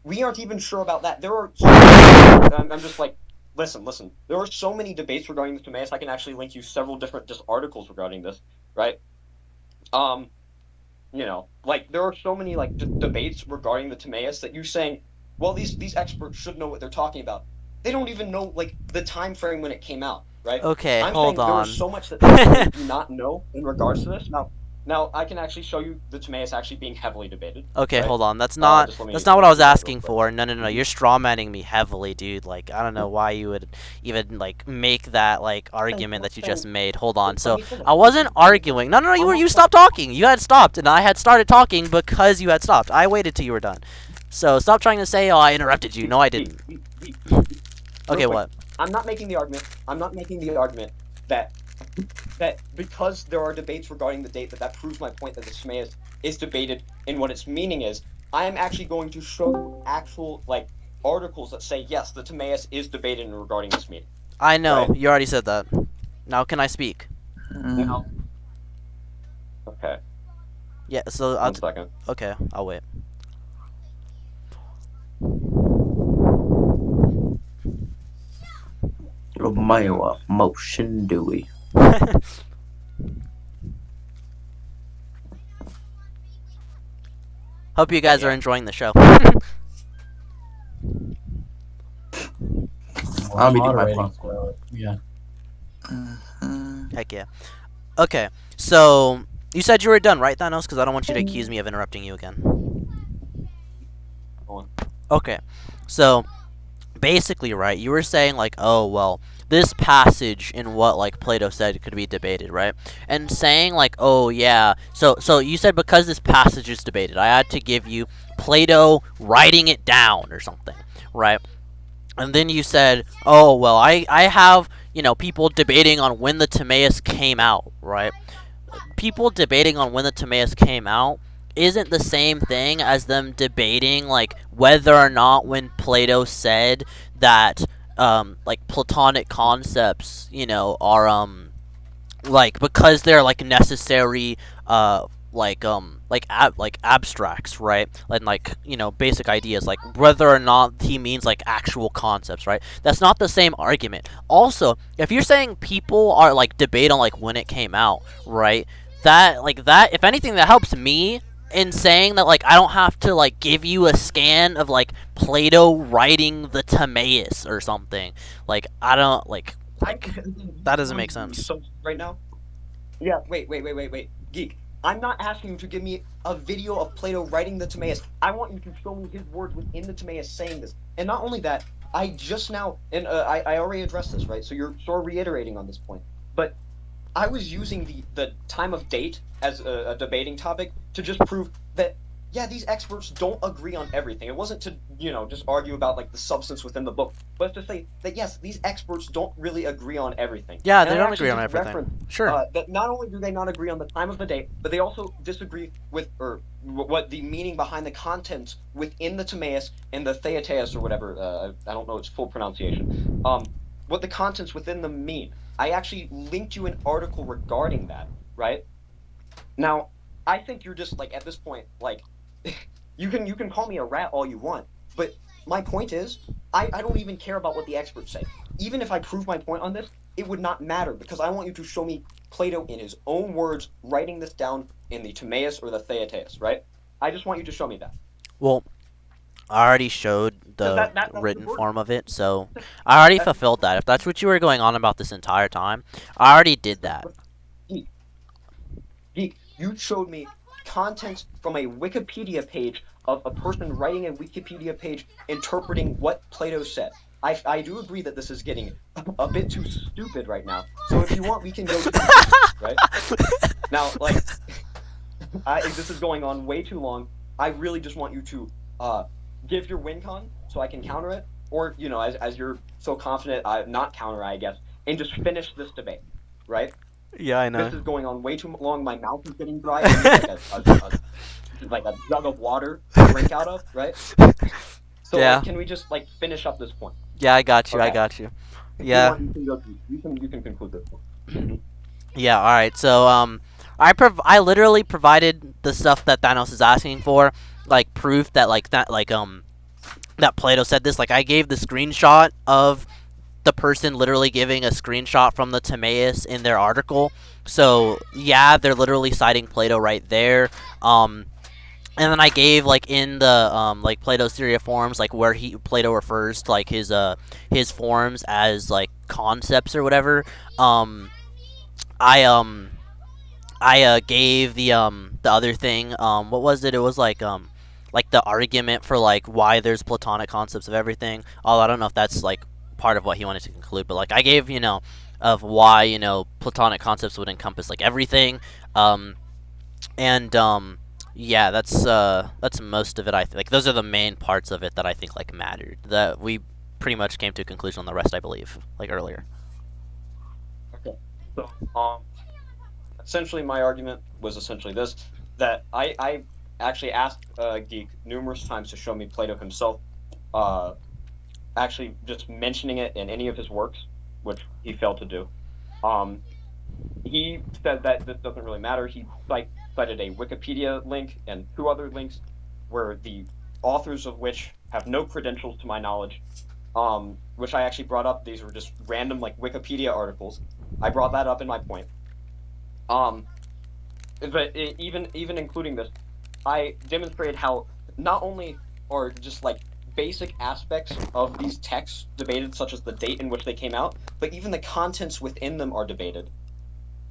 We aren't even sure about that. There are so many, I'm just like, listen. There are so many debates regarding the Timaeus. I can actually link you several different just articles regarding this, right? Um, like there are so many like debates regarding the Timaeus that you're saying, well, these experts should know what they're talking about. They don't even know like the time frame when it came out, right? okay, I'm hold saying there is on. so much that they do not know in regards to this. Now, Now I can actually show you the Timaeus actually being heavily debated, Okay, right? hold on. That's not Just that's let not what me I was do that real asking quick. for. No, no, no. You're strawmanning me heavily, dude. Like, I don't know why you would even like make that like argument that you just made. Hold on. Let So me finish. I wasn't Let me finish. arguing. No, no, no. I'm not You stopped talking. You had stopped, and I had started talking because you had stopped. I waited till you were done. So stop trying to say, "Oh, I interrupted you." No, I didn't. Real Okay, quick. what? I'm not making the argument. I'm not making the argument that because there are debates regarding the date that proves my point that the Timaeus is debated in what its meaning is. I am actually going to show you actual like articles that say yes, the Timaeus is debated in regarding this meaning. I know. Right? You already said that. Now can I speak? Now, okay. Yeah. So I'll. 1 second. Okay, I'll wait. Romeo Motion Dewey. Hope you guys are Yeah. enjoying the show. I'll be doing my Moderating, popcorn. so yeah. Heck yeah. Okay, so you said you were done, right, Thanos? Because I don't want you to accuse me of interrupting you again. Go on. Okay, so basically, right, you were saying like, oh well, this passage in what like Plato said could be debated, right? And saying like, oh yeah, so you said because this passage is debated, I had to give you Plato writing it down or something, right? And then you said, oh well, I have people debating on when the Timaeus came out, right? People debating on when the Timaeus came out isn't the same thing as them debating like whether or not when Plato said that like Platonic concepts, are like because they're like necessary like abstracts, right? And like basic ideas, like whether or not he means like actual concepts, right? That's not the same argument. Also, if you're saying people are like debate on like when it came out, right? That if anything, that helps me in saying that like I don't have to like give you a scan of like Plato writing the Timaeus or something. Like I don't like that doesn't make sense. So right now, yeah. Wait. Geek. I'm not asking you to give me a video of Plato writing the Timaeus. I want you to show me his words within the Timaeus saying this. And not only that, I just now, and I already addressed this, right? So you're sort of reiterating on this point. But I was using the time of date as a debating topic to just prove that yeah, these experts don't agree on everything. It wasn't to just argue about like the substance within the book, but to say that yes, these experts don't really agree on everything. Yeah, And they I don't actually agree on just everything. referenced Sure. that not only do they not agree on the time of the date, but they also disagree with or what the meaning behind the contents within the Timaeus and the Theaeteus or whatever. I don't know its full pronunciation. What the contents within them mean. I actually linked you an article regarding that, right? Now, I think you're just like at this point, like you can call me a rat all you want, but my point is, I don't even care about what the experts say. Even if I prove my point on this, it would not matter because I want you to show me Plato in his own words writing this down in the Timaeus or the Theaetetus, right? I just want you to show me that. Well, I already showed Because the that's written important. form of it, so I already fulfilled that. If that's what you were going on about this entire time, I already did that. Geek, you showed me content from a Wikipedia page of a person writing a Wikipedia page interpreting what Plato said. I do agree that this is getting a bit too stupid right now. So if you want, we can go to right now. Like, this is going on way too long. I really just want you to give your win con so I can counter it, or as you're so confident, not counter, I guess, and just finish this debate, right? Yeah, I know. This is going on way too long. My mouth is getting dry. I need like a jug of water to drink out of, right? So Yeah. like, can we just like finish up this point? Yeah, I got you. I Okay. got you. If Yeah. you can conclude this point. Yeah. All right. So I literally provided the stuff that Thanos is asking for, like proof that that Plato said this. Like I gave the screenshot of the person literally giving a screenshot from the Timaeus in their article. So yeah, they're literally citing Plato right there. And then I gave like in the like Plato's theory of forms, like where Plato refers to like his forms as like concepts or whatever. I I gave the other thing, what was it? It was like the argument for like why there's platonic concepts of everything. Although I don't know if that's like part of what he wanted to conclude, but like I gave, of why, platonic concepts would encompass like everything. Um and yeah, that's most of it. Like those are the main parts of it that I think like mattered. That we pretty much came to a conclusion on the rest, I believe, like earlier. Okay. So, essentially, my argument was essentially this: that I actually asked Geek numerous times to show me Plato himself, uh, actually just mentioning it in any of his works, which he failed to do. Um, he said that this doesn't really matter. He cited a Wikipedia link and two other links, where the authors of which have no credentials to my knowledge. Which I actually brought up. These were just random like Wikipedia articles. I brought that up in my point. Um, but even including this, I demonstrated how not only are just like basic aspects of these texts debated, such as the date in which they came out, but even the contents within them are debated,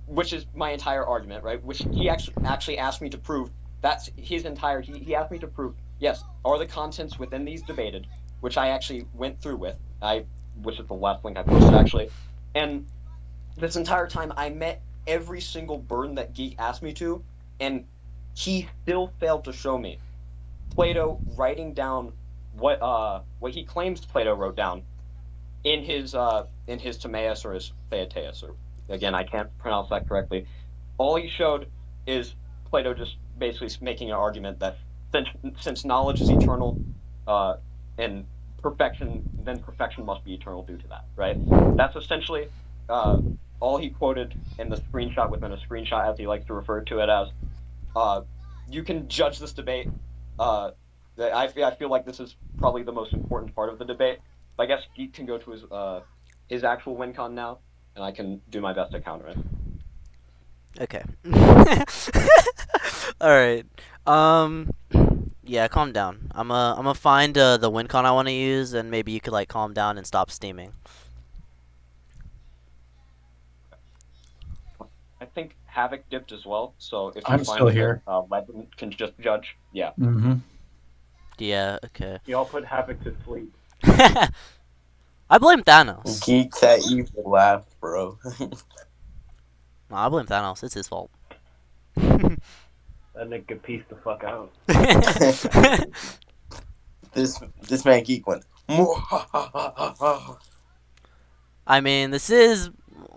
which is my entire argument, right? Which he actually asked me to prove. That's his entire. He asked me to prove. Yes, are the contents within these debated, which I actually went through with. Which is the last link I posted actually, and this entire time I met every single burden that Geek asked me to, and he still failed to show me Plato writing down what he claims Plato wrote down in his Timaeus or his Theaetetus, or again I can't pronounce that correctly. All he showed is Plato just basically making an argument that since knowledge is eternal, uh, and perfection must be eternal due to that, right? That's essentially uh, all he quoted in the screenshot within a screenshot, as he likes to refer to it as. Uh, you can judge this debate. Uh, I feel like this is probably the most important part of the debate. I guess Geek can go to his actual win con now, and I can do my best to counter it. Okay. All right. Um. Yeah, calm down. I'm gonna find the WinCon I want to use, and maybe you could like calm down and stop steaming. I think Havoc dipped as well, so if you I'm find still that here. Legend can just judge, yeah. Mm-hmm. Yeah. Okay. Y'all put Havoc to sleep. I blame Thanos. Geek that evil laugh, bro. No, I blame Thanos. It's his fault. That nigga pieced the fuck out. This man Geek went. I mean, this is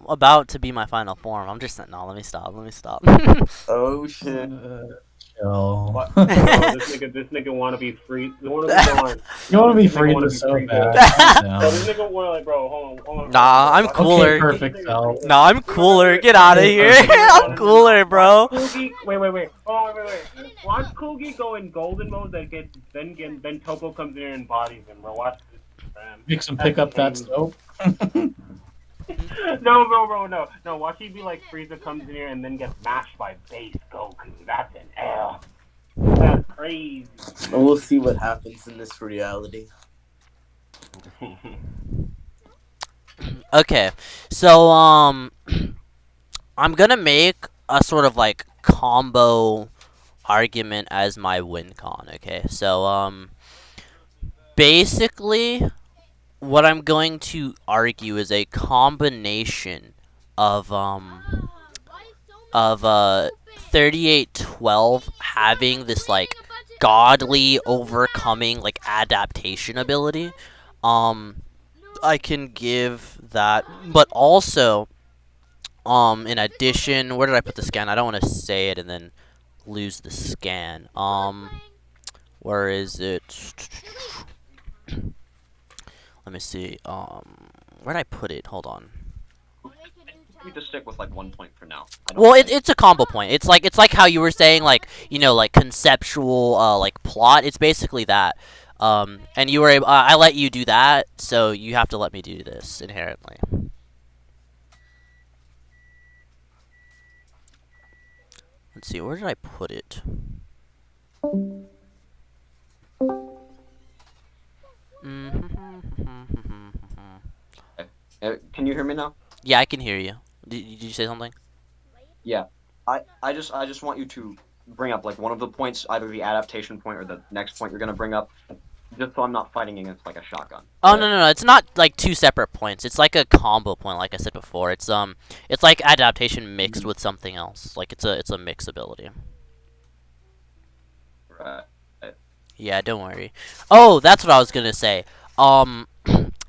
about to be my final form. I'm just no. Let me stop. Let me stop. Oh shit. Chill. What? Bro, this nigga want to be free. You want to be going. You want to be This nigga free wanna to be so free bad. to- Calm Bro, this down. nigga want like, bro, hold on. Nah, I'm Watch- cooler. Okay, perfect, Sal. No, I'm cooler. Get out of here. I'm cooler, bro. Watch Coogie. Wait. Oh, wait. Watch Coogie go in golden mode. Then Topo comes in and embodies him. Bro, watch this, man. Makes him pick up that soap. No. No, watch he be like Frieza comes in here and then gets mashed by base Goku. That's an L. That's crazy. We'll see what happens in this reality. Okay, so I'm gonna make a sort of like combo argument as my win con. Okay, so basically, what I'm going to argue is a combination of 3812 having this like godly overcoming like adaptation ability. I can give that, but also in addition, where did I put the scan? I don't want to say it and then lose the scan. Where is it? Let me see. Where did I put it? Hold on. We just stick with like 1 point for now. Well, it's a combo point. It's like how you were saying, like, like conceptual like plot. It's basically that. And you were able. I let you do that, so you have to let me do this inherently. Let's see. Where did I put it? Can you hear me now? Yeah, I can hear you. Did you say something? Yeah. I just want you to bring up like one of the points, either the adaptation point or the next point you're gonna bring up, just so I'm not fighting against like a shotgun. Oh right? no, it's not like two separate points. It's like a combo point, like I said before. It's like adaptation mixed with something else. Like it's a mix ability. Right. Yeah, don't worry. Oh, that's what I was gonna say.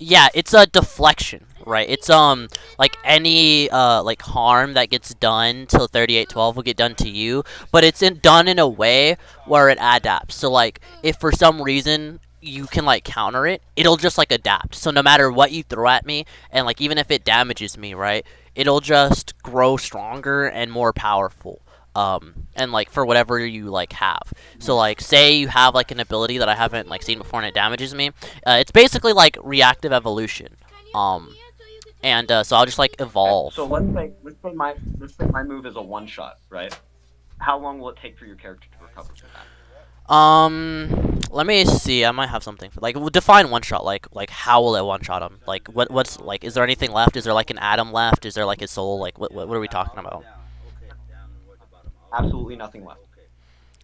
Yeah, it's a deflection, right? It's like any like harm that gets done till 3812 will get done to you, but it's done in a way where it adapts. So like if for some reason you can like counter it, it'll just like adapt. So no matter what you throw at me, and like even if it damages me, right, it'll just grow stronger and more powerful. And like for whatever you like have. So like say you have like an ability that I haven't like seen before and it damages me. It's basically like reactive evolution. And so I'll just like evolve. So let's say my move is a one shot, right? How long will it take for your character to recover from that? Let me see. I might have something for, like we'll define one shot. Like how will it one shot him? Like what's like? Is there anything left? Is there like an atom left? Is there like his soul? Like what are we talking about? Absolutely nothing left.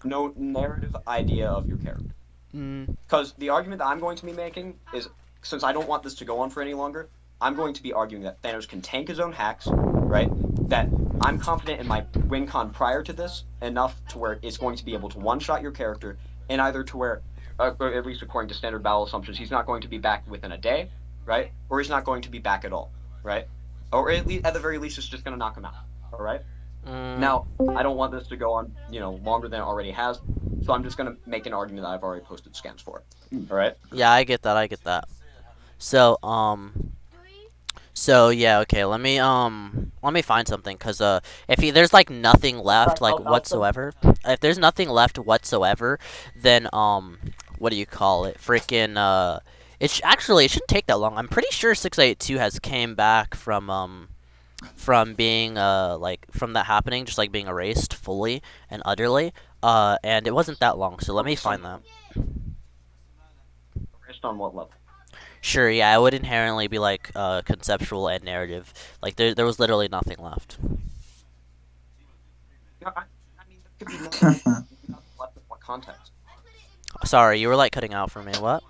No narrative idea of your character. Because the argument that I'm going to be making is, since I don't want this to go on for any longer, I'm going to be arguing that Thanos can tank his own hacks, right? That I'm confident in my win con prior to this enough to where it's going to be able to one-shot your character, and either to where, or at least according to standard battle assumptions, he's not going to be back within a day, right? Or he's not going to be back at all, right? Or at the very least, it's just going to knock him out, all right? Now, I don't want this to go on, longer than it already has, so I'm just gonna make an argument that I've already posted scans for. All right. Yeah, I get that. So so yeah, okay. Let me find something, cause there's like nothing left like whatsoever. If there's nothing left whatsoever, then what do you call it? Freaking it shouldn't take that long. I'm pretty sure 682 has came back from being like from that happening, just like being erased fully and utterly, and it wasn't that long, so let me find that. Based on what level? Sure, yeah, it would inherently be like conceptual and narrative. Like there was literally nothing left. Yeah, I mean, there could be nothing left in what context. Sorry, you were like cutting out for me. What?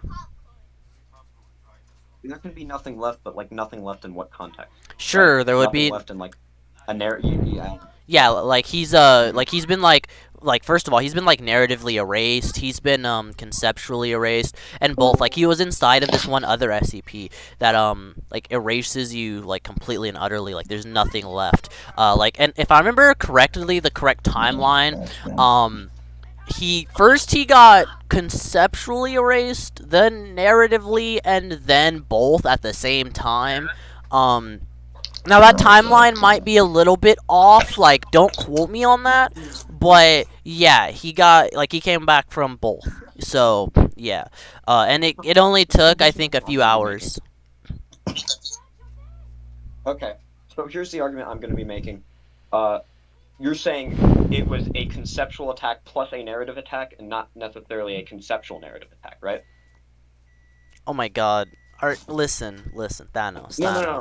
There can be nothing left, but like nothing left in what context? Sure, like, there would nothing be left in like a narrative. Yeah. Yeah, like he's been like first of all, he's been like narratively erased. He's been conceptually erased, and both. Like he was inside of this one other SCP that like erases you like completely and utterly. Like there's nothing left. Like, and if I remember correctly, the correct timeline, he got conceptually erased, then narratively, and then both at the same time. Now that timeline might be a little bit off, like don't quote me on that, but yeah, he came back from both. So yeah, and it only took I think a few hours. Okay, so here's the argument I'm going to be making. You're saying it was a conceptual attack plus a narrative attack, and not necessarily a conceptual narrative attack, right? Oh my God! Listen, Thanos. No.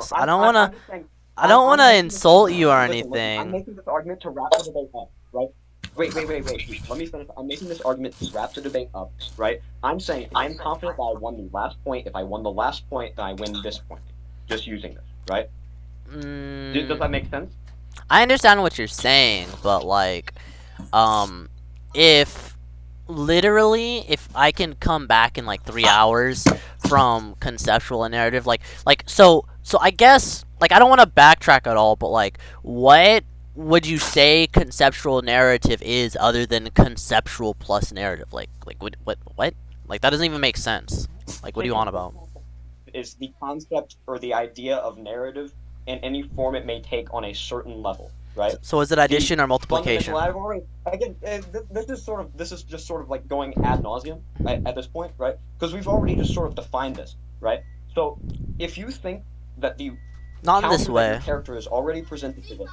I don't wanna insult you or Listen, anything. I'm making this argument to wrap the debate up, right? Wait. Let me finish. I'm making this argument to wrap the debate up, right? I'm saying I'm confident that I won the last point. If I won the last point, then I win this point. Just using this, right? Does that make sense? I understand what you're saying, but like, if I can come back in like 3 hours from conceptual and narrative, so I guess like I don't want to backtrack at all, but like, what would you say conceptual narrative is other than conceptual plus narrative? Like what? Like that doesn't even make sense. Like what do you want about? Is the concept or the idea of narrative in any form it may take on a certain level, right? So is it addition or multiplication? This is just sort of like going ad nauseum at this point, right? Because we've already just sort of defined this, right? So if you think that the not in this way, your character is already presented to this.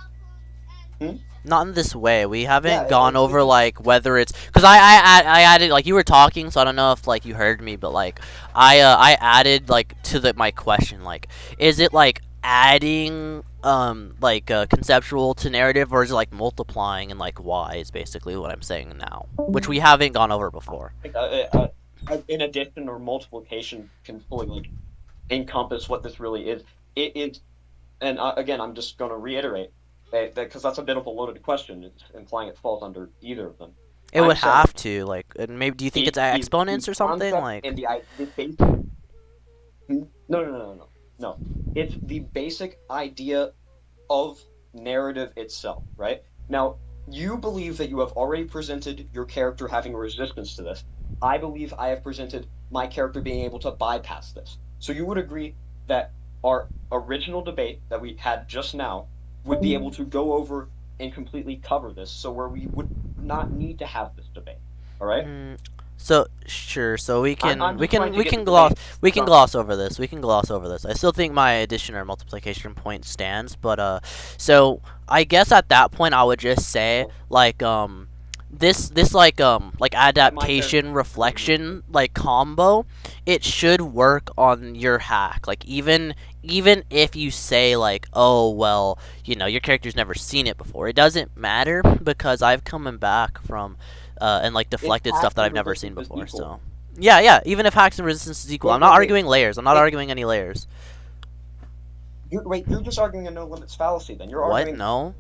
Not in this way. We haven't gone over like whether it's because I added like you were talking, so I don't know if like you heard me, but like I added like to my question, like is it like adding like conceptual to narrative, or is it like multiplying and like why is basically what I'm saying now, which we haven't gone over before. Like, in addition or multiplication can fully like encompass what this really is. It is, and again, I'm just going to reiterate that because that's a bit of a loaded question. It's implying it falls under either of them. It I'm would saying have to like, and maybe do you think the it's exponents or something concept like? and the basic. No. It's the basic idea of narrative itself, right? Now, you believe that you have already presented your character having resistance to this. I believe I have presented my character being able to bypass this. So you would agree that our original debate that we had just now would be able to go over and completely cover this, so where we would not need to have this debate. All right? So sure, so we can I'm we just trying can to we get can the gloss debate we can done. gloss over this. We can gloss over this. I still think my addition or multiplication point stands, but so I guess at that point I would just say like this like adaptation reflection like combo, it should work on your hack. Like even if you say like, oh well, you know, your character's never seen it before, it doesn't matter because I've coming back from and like deflected stuff that I've never seen before. So yeah, even if hacks and resistance is equal, I'm not arguing layers. I'm not arguing any layers. You're just arguing a no limits fallacy. Then you're What? arguing No.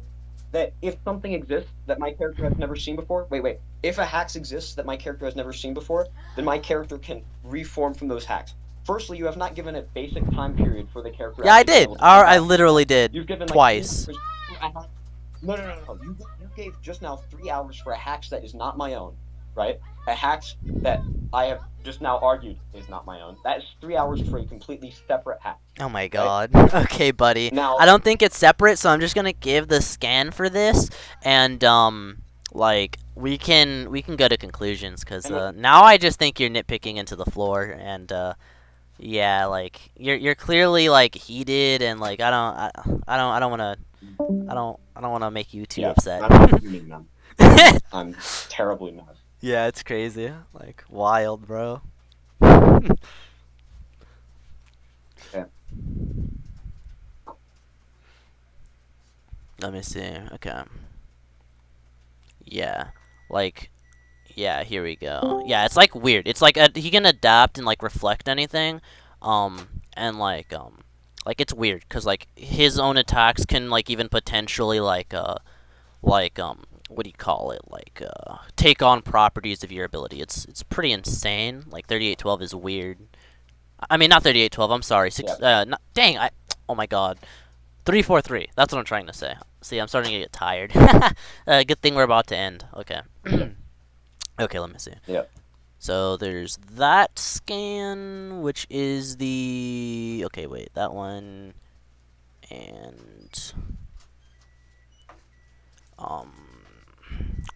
that if something exists that my character has never seen before, wait. If a hacks exists that my character has never seen before, then my character can reform from those hacks. Firstly, you have not given a basic time period for the character. Yeah, I actually being did. able to come I back. literally did. You've given like Twice. No. You gave just now 3 hours for a hacks that is not my own, right? A hacks that I have just now argued is not my own. That is 3 hours for a completely separate hack. Oh my Right? god. Okay, buddy. Now, I don't think it's separate, so I'm just gonna give the scan for this, and like we can go to conclusions, cause now I just think you're nitpicking into the floor, and yeah, like you're clearly like heated, and like I don't wanna make you too upset. I'm terribly mad. Yeah, it's crazy, like wild, bro. Yeah. Let me see. Okay. Yeah, like, yeah. Here we go. Yeah, it's like weird. It's like he can adapt and like reflect anything, and like it's weird because like his own attacks can like even potentially like what do you call it, like take on properties of your ability. It's pretty insane. Like 3812 is weird. I mean, not 3812. I'm sorry. Dang. Oh my god. 343. That's what I'm trying to say. See, I'm starting to get tired. Good thing we're about to end. Okay. Okay, let me see. Yeah. So there's that scan, which is the... Okay, wait. That one. And...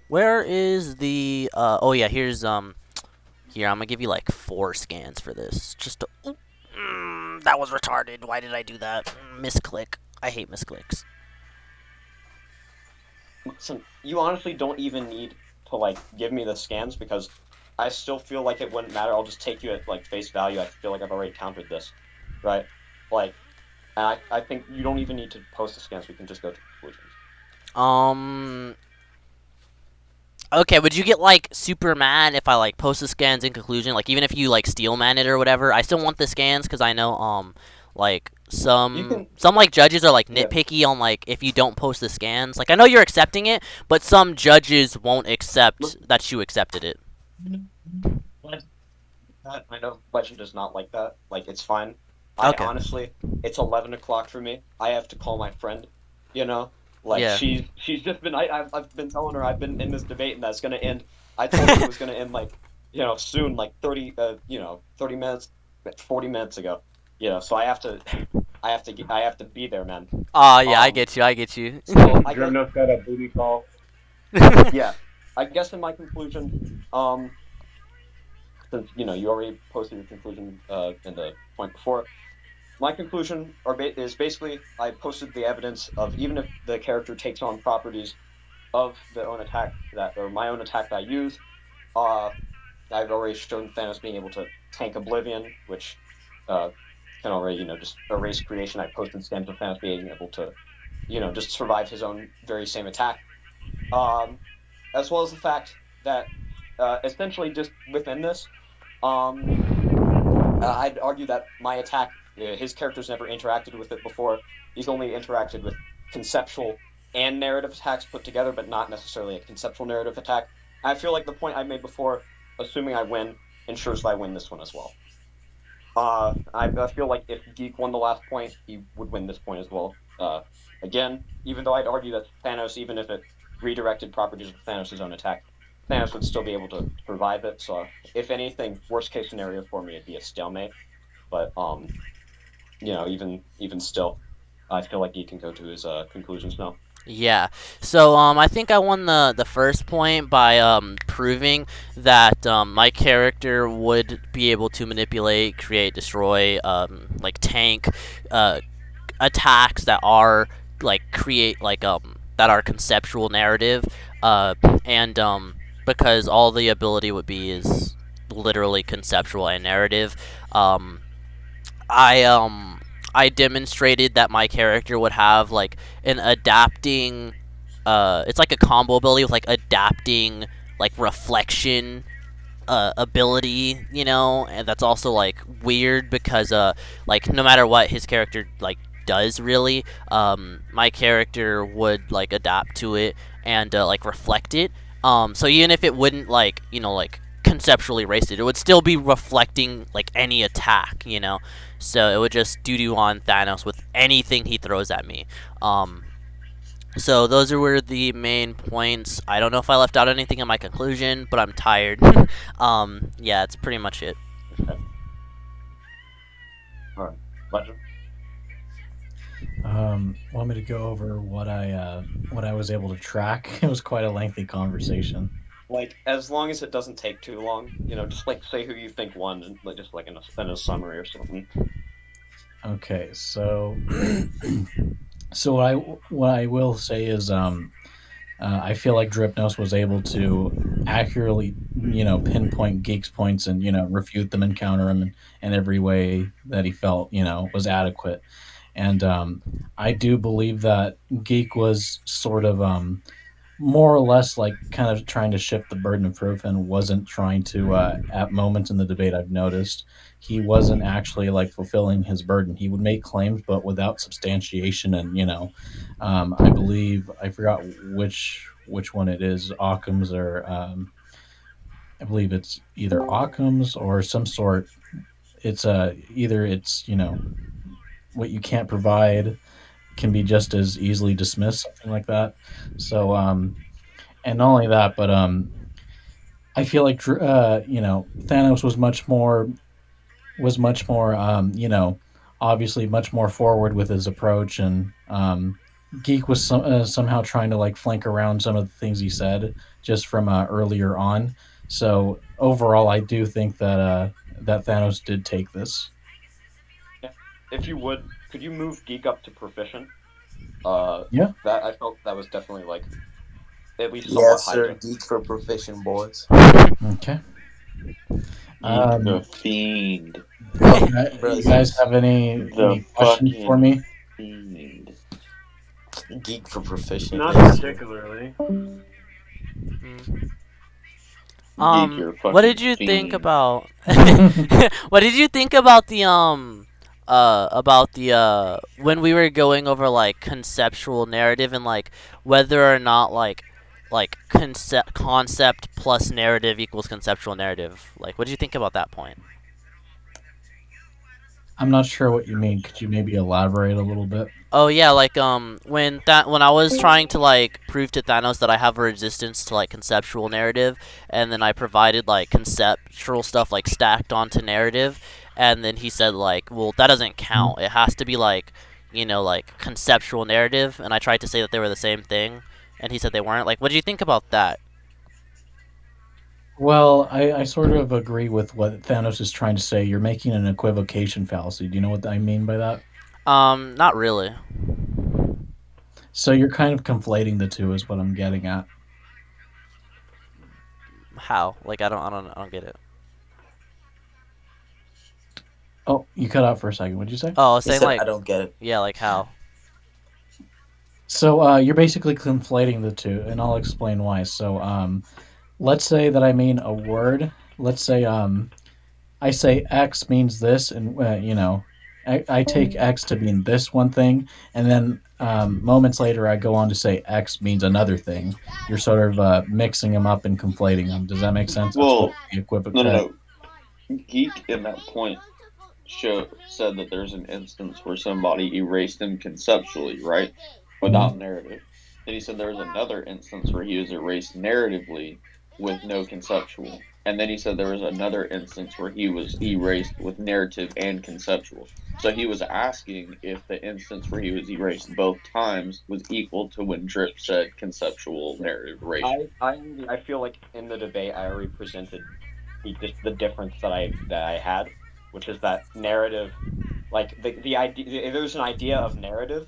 Where is the... Oh, yeah, here's... Here, I'm gonna give you, like, 4 scans for this. Just to... that was retarded. Why did I do that? Misclick. I hate misclicks. Listen, you honestly don't even need to like give me the scans because I still feel like it wouldn't matter. I'll just take you at like face value. I feel like I've already countered this, right? Like, and I think you don't even need to post the scans. We can just go to conclusions. Okay, would you get like super mad if I like post the scans in conclusion? Like even if you like steel man it or whatever, I still want the scans because I know like some like judges are like nitpicky on like if you don't post the scans. Like I know you're accepting it, but some judges won't accept that you accepted it. I know budget does not like that. Like it's fine. I honestly, it's 11 o'clock for me. I have to call my friend. You know. Like she's just been I've been telling her I've been in this debate and that's gonna end. I told her it was gonna end like soon, like 30 minutes, 40 minutes ago. So I have to be there, man. Oh yeah, I get you. So Grimnos got a booty call. Yeah, I guess in my conclusion, since you already posted your conclusion in the point before. My conclusion is basically I posted the evidence of even if the character takes on properties of their own attack or my own attack that I use, I've already shown Thanos being able to tank Oblivion, which can can already, just erase creation. I posted scans of Thanos being able to, just survive his own very same attack. As well as the fact that essentially just within this, I'd argue that my attack, his character's never interacted with it before. He's only interacted with conceptual and narrative attacks put together, but not necessarily a conceptual narrative attack. I feel like the point I made before, assuming I win, ensures that I win this one as well. I feel like if Geek won the last point, he would win this point as well. Again, even though I'd argue that Thanos, even if it redirected properties of Thanos' own attack, Thanos would still be able to survive it. So, if anything, worst case scenario for me, it'd be a stalemate. But even still, I feel like Geek can go to his conclusions now. Yeah. So I think I won the first point by proving that my character would be able to manipulate, create, destroy, like tank, attacks that are like create like that are conceptual narrative, and because all the ability would be is literally conceptual and narrative. Um, I demonstrated that my character would have like an adapting it's like a combo ability with like adapting like reflection ability, and that's also like weird because like no matter what his character like does really, my character would like adapt to it and like reflect it. So even if it wouldn't like like conceptually erase it, it would still be reflecting like any attack, So it would just doo on Thanos with anything he throws at me. So those were the main points. I don't know if I left out anything in my conclusion, but I'm tired. Yeah, it's pretty much it. Okay. All right, Legend. Want me to go over what I was able to track? It was quite a lengthy conversation. Like, as long as it doesn't take too long, just like say who you think won, and like, just like in a summary or something. Okay, so so what I will say is I feel like Dripnos was able to accurately pinpoint Geek's points and refute them and counter them in every way that he felt was adequate. And I do believe that Geek was sort of more or less like kind of trying to shift the burden of proof and wasn't trying to at moments in the debate I've noticed he wasn't actually like fulfilling his burden. He would make claims but without substantiation. And I believe I forgot which one it is, Occam's or I believe it's either Occam's or some sort. It's either it's what you can't provide can be just as easily dismissed, something like that. So and not only that, but I feel like Thanos was much more obviously much more forward with his approach. And Geek was somehow trying to like flank around some of the things he said just from earlier on. So overall, I do think that that Thanos did take this. Yeah. If you would, could you move Geek up to proficient? Yeah. That I felt that was definitely like at least somewhat Yes, high sir. to. Geek for proficient boys. Okay. Geek the Um, Fiend. Bro, you guys have any The questions for fucking me? Fiend. Geek for proficient. Not Yes. particularly. Geek, you're a What fucking did you think fiend. about what did you think about the when we were going over like conceptual narrative and like whether or not like concept plus narrative equals conceptual narrative? Like what did you think about that point? I'm not sure what you mean. Could you maybe elaborate a little bit? Oh yeah, like when I was trying to like prove to Thanos that I have a resistance to like conceptual narrative, and then I provided like conceptual stuff like stacked onto narrative, and then he said like, well, that doesn't count. It has to be like, like conceptual narrative, and I tried to say that they were the same thing, and he said they weren't. Like, what do you think about that? Well, I sort of agree with what Thanos is trying to say. You're making an equivocation fallacy. Do you know what I mean by that? Not really. So you're kind of conflating the two, is what I'm getting at. How? Like, I don't get it. Oh, you cut out for a second. What'd you say? Oh, I was He saying said, like I don't get it. yeah, like how? So you're basically conflating the two, and I'll explain why. So let's say that I mean a word. Let's say I say X means this, and I take X to mean this one thing, and then moments later I go on to say X means another thing. You're sort of mixing them up and conflating them. Does that make sense? That's what Well, the equivalent. no, no, no. Geek in that point said that there's an instance where somebody erased him conceptually, right, without narrative. Then he said there was another instance where he was erased narratively with no conceptual. And then he said there was another instance where he was erased with narrative and conceptual. So he was asking if the instance where he was erased both times was equal to when Drip said conceptual narrative erasure. I feel like in the debate I already presented the difference that I had, which is that narrative, like the idea, if there was an idea of narrative,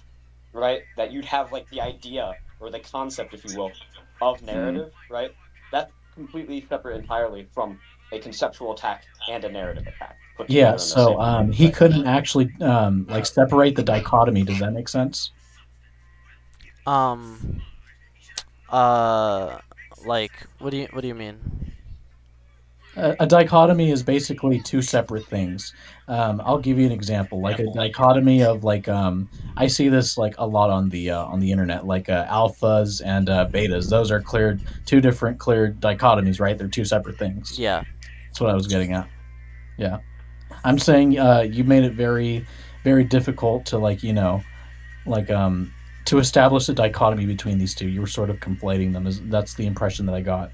right, that you'd have like the idea or the concept, if you will, of Mm. narrative, right? That's completely separate entirely from a conceptual attack and a narrative attack put Yeah. together in the So same thing, he right? couldn't actually like separate the dichotomy. Does that make sense? Um uh like what do you mean? A dichotomy is basically two separate things. I'll give you an example, like a dichotomy of like I see this like a lot on the internet, like alphas and betas. Those are clear two different clear dichotomies, right? They're two separate things. Yeah. That's what I was getting at. Yeah, I'm saying you made it very, very difficult to like to establish a dichotomy between these two. You were sort of conflating them. That's the impression that I got.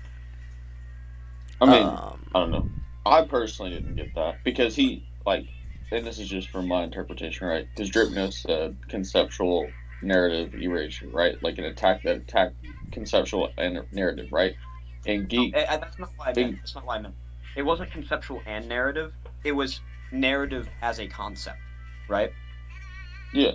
I mean, I don't know. Um I personally didn't get that because he like, and this is just from my interpretation, right? Because Dripno said conceptual narrative erasure, right? Like an attack that attacked conceptual and narrative, right? And No, geek, that's not what I meant. and, That's not what I meant. It wasn't conceptual and narrative. It was narrative as a concept, right? yeah,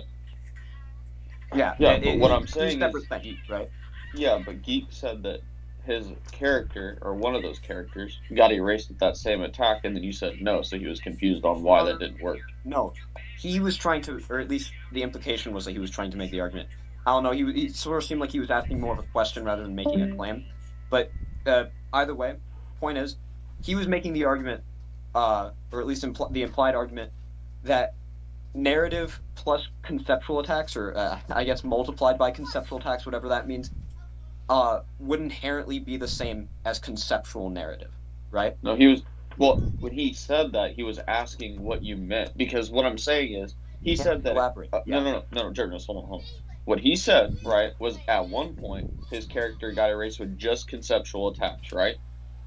Yeah, yeah. But what I'm it's two saying is, separate things, right? yeah, but geek said that his character or one of those characters got erased with that same attack, and then you said no, so he was confused on why that didn't work. No, he was trying to, or at least the implication was that he was trying to make the argument. I don't know. He sort of seemed like he was asking more of a question rather than making a claim. But either way, point is, he was making the argument, or at least the implied argument, that narrative plus conceptual attacks, or I guess multiplied by conceptual attacks, whatever that means, would inherently be the same as conceptual narrative, right? No, he was. Well, when he said that, he was asking what you meant because what I'm saying is he said that. Elaborate. No, Yeah. no, Jordan, hold on, hold on. What he said, right, was at one point his character got erased with just conceptual attacks, right?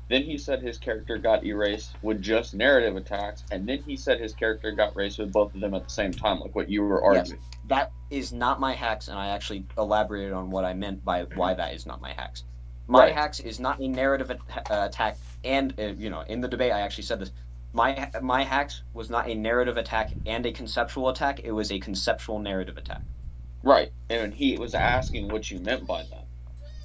Then he said his character got erased with just narrative attacks, and then he said his character got erased with both of them at the same time, like what you were arguing. Yes, that is not my hacks, and I actually elaborated on what I meant by why that is not my hacks. My Right. hacks is not a narrative attack, and in the debate I actually said this. My hacks was not a narrative attack and a conceptual attack. It was a conceptual narrative attack. Right, and he was asking what you meant by that.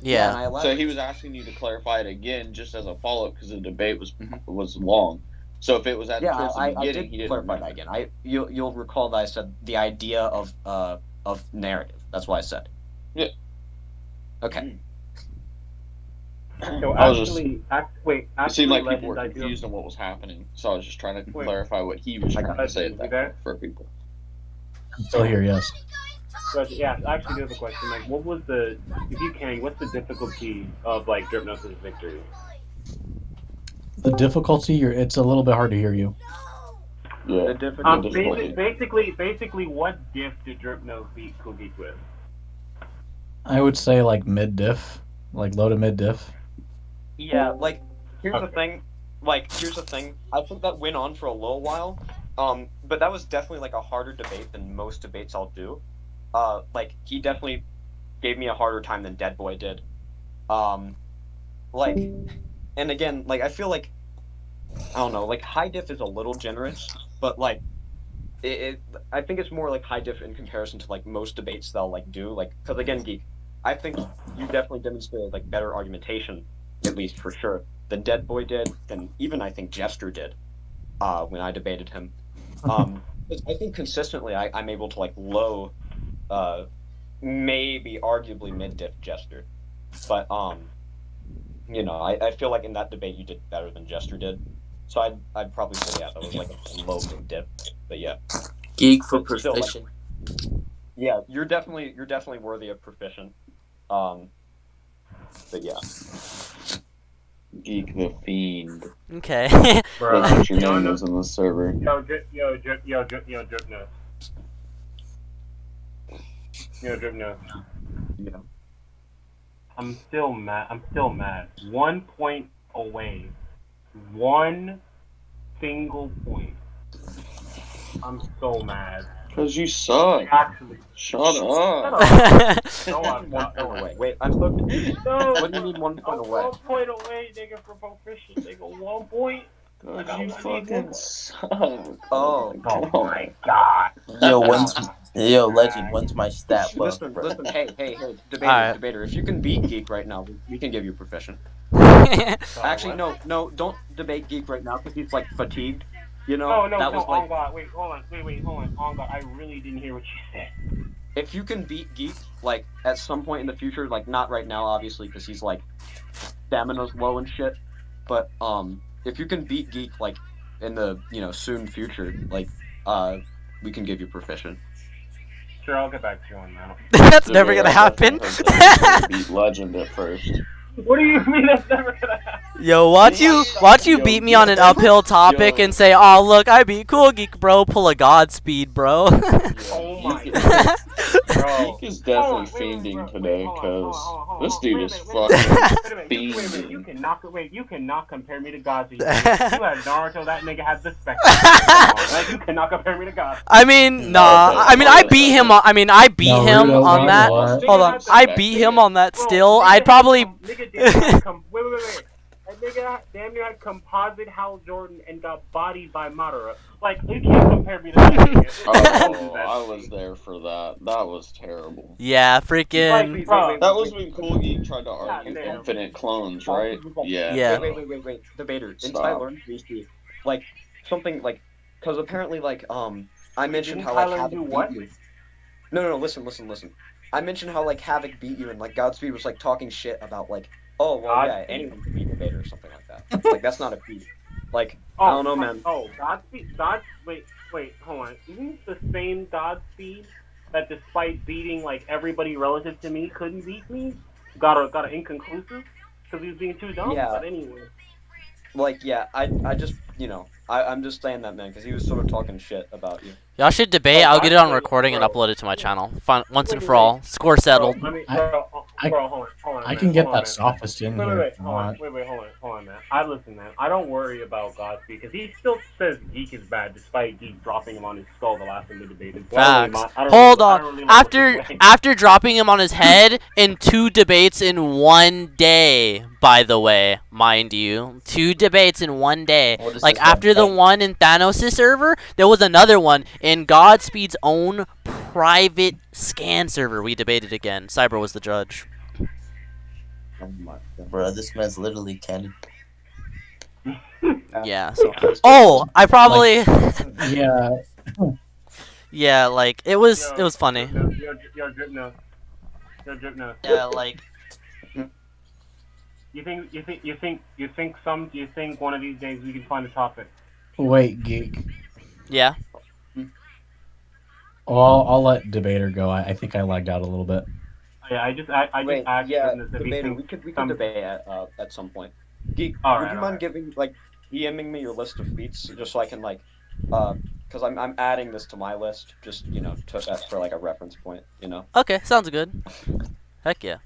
Yeah, and yeah. I So elaborated. he was asking you to clarify it again, just as a follow up, because the debate Mhm. was long. So if it was Yeah, towards the I beginning, did he didn't clarify remember. that again. You'll recall that I said the idea of narrative. That's what I said. Yeah. Okay. So I was just. actually, It seemed like people Legend, were I do. confused on what was happening, so I was just trying to Wait. clarify what he was I trying got to say Legend, at you that there? point for people. I'm still here. Yes. But yeah, I actually do have a question. Like, what was if you can, what's the difficulty of like Dripnos' victory? The difficulty, it's a little bit hard to hear you. Yeah. The difficulty. Basically, what diff did Dripnos beat Cookies with? I would say like mid diff, like low to mid diff. Yeah, like here's the thing. I think that went on for a little while. But that was definitely like a harder debate than most debates I'll do. Like he definitely gave me a harder time than Dead Boy did. Like, and again, like I feel like I don't know, like high diff is a little generous, but like I think it's more like high diff in comparison to like most debates they'll like do. Like, because again, Geek, I think you definitely demonstrated like better argumentation, at least for sure, than Dead Boy did, than even I think Jester did, when I debated him. I think consistently I'm able to like low, maybe arguably mid diff Jester, but I feel like in that debate you did better than Jester did, so I'd probably say yeah that was like a low mid diff, but yeah, Geek for but still like proficient. yeah you're definitely worthy of proficient, but yeah. Geek the Fiend. Okay. Bro, That's what your you name know, is in the server. drip nose. Drip nose. Yeah. I'm still mad. 1 point away. 1 single point. I'm so mad. Because you suck. Actually, Shut shut up. up. No, I'm One not. point away. Wait, I'm so confused. No, What do you mean 1 point I'm away? 1 point away, nigga, for proficient. Nigga, 1 point. Because you fucking suck. Oh. Oh my god. Yo, Legend, when's my stat buff, Listen, bro? hey, debater, Alright. debater. If you can beat Geek right now, we can give you proficient. Actually, What? no, don't debate Geek right now because he's like fatigued. No, that was like on God. Wait, hold on. On God, I really didn't hear what you said. if you can beat Geek like at some point in the future, like not right now, obviously, because he's like stamina's low and shit. But if you can beat Geek like in the soon future, like we can give you proficient. Sure, I'll get back to you on that. That's Dude, never gonna I happen. definitely heard that he's gonna beat Legend at first. What do you mean that's never gonna happen? Yo, watch you Yo, beat me on an uphill topic yo. and say, "Oh, look, I beat Cool Geek, bro." Pull a Godspeed, bro. Oh my Geek god. Bro. Geek is definitely Hold on, fiending wait, today hold on, because this dude is Wait a fucking minute. Wait a minute. You fiending. cannot compare me to Godzi. You had Naruto, that nigga had the spectrum. You cannot compare me to Godzi. I mean, nah. Okay, I mean, I okay, beat him. okay. I mean, I beat him Naruto, on what? that. What? Hold on, I beat him on that. Still, I'd probably. Nigga did have wait. That nigga damn near had composite Hal Jordan and got bodied by Madara. Like, you can't compare me to that nigga. Oh, I was there for that. That was terrible. Yeah, freaking. Wait, That was when Cool Geek tried to argue damn. infinite clones, right? Yeah. Yeah. Wait, debater. Stop. In Tyler VC, like something like, because apparently like I mentioned Didn't how like Tyler Havoc do beat what? you. No, listen. I mentioned how like Havoc beat you and like Godspeed was like talking shit about like, oh well yeah, Godspeed? anyone can beat debater or something like that. Like that's not a feat. Like I don't know, man. Oh, wait, hold on. Isn't this the same Godspeed that despite beating like everybody relative to me couldn't beat me? Got a inconclusive? Because he was being too dumb? Yeah. But anyway. Like yeah, I just I'm just saying that man because he was sort of talking shit about you. Y'all should debate. I'll get it on recording and upload it to my channel. Once and for all. Score settled. Bro, hold on. I man, can get hold on, that man. sophist in here. if you want. Hold on, man. Listen, man. I don't worry about Godspeed because he still says Geek is bad despite Geek dropping him on his skull the last time they debated. So Facts. I don't Hold I on. don't really like what you're saying. After dropping him on his head in 2 debates in 1 day, by the way, mind you, 2 debates in 1 day. What is Like this one? after the one in Thanos' server, there was another one in Godspeed's own private scan server. We debated again. Cyber was the judge. Oh my god. Bro, this man's literally canon. Yeah. So. Oh, I probably. Yeah. Yeah, like it was funny. Yo, Drip Nose. Yeah, like. You think one of these days we can find a topic? Wait, Geek. Yeah. Well, I'll let debater go. I think I lagged out a little bit. Yeah, I just Wait, asked yeah, him if he debater. thinks We could debate at some point. Geek, All would right, you all mind right. giving like DMing me your list of feats just so I can like because I'm adding this to my list just for like a reference point. Okay, sounds good. Heck yeah.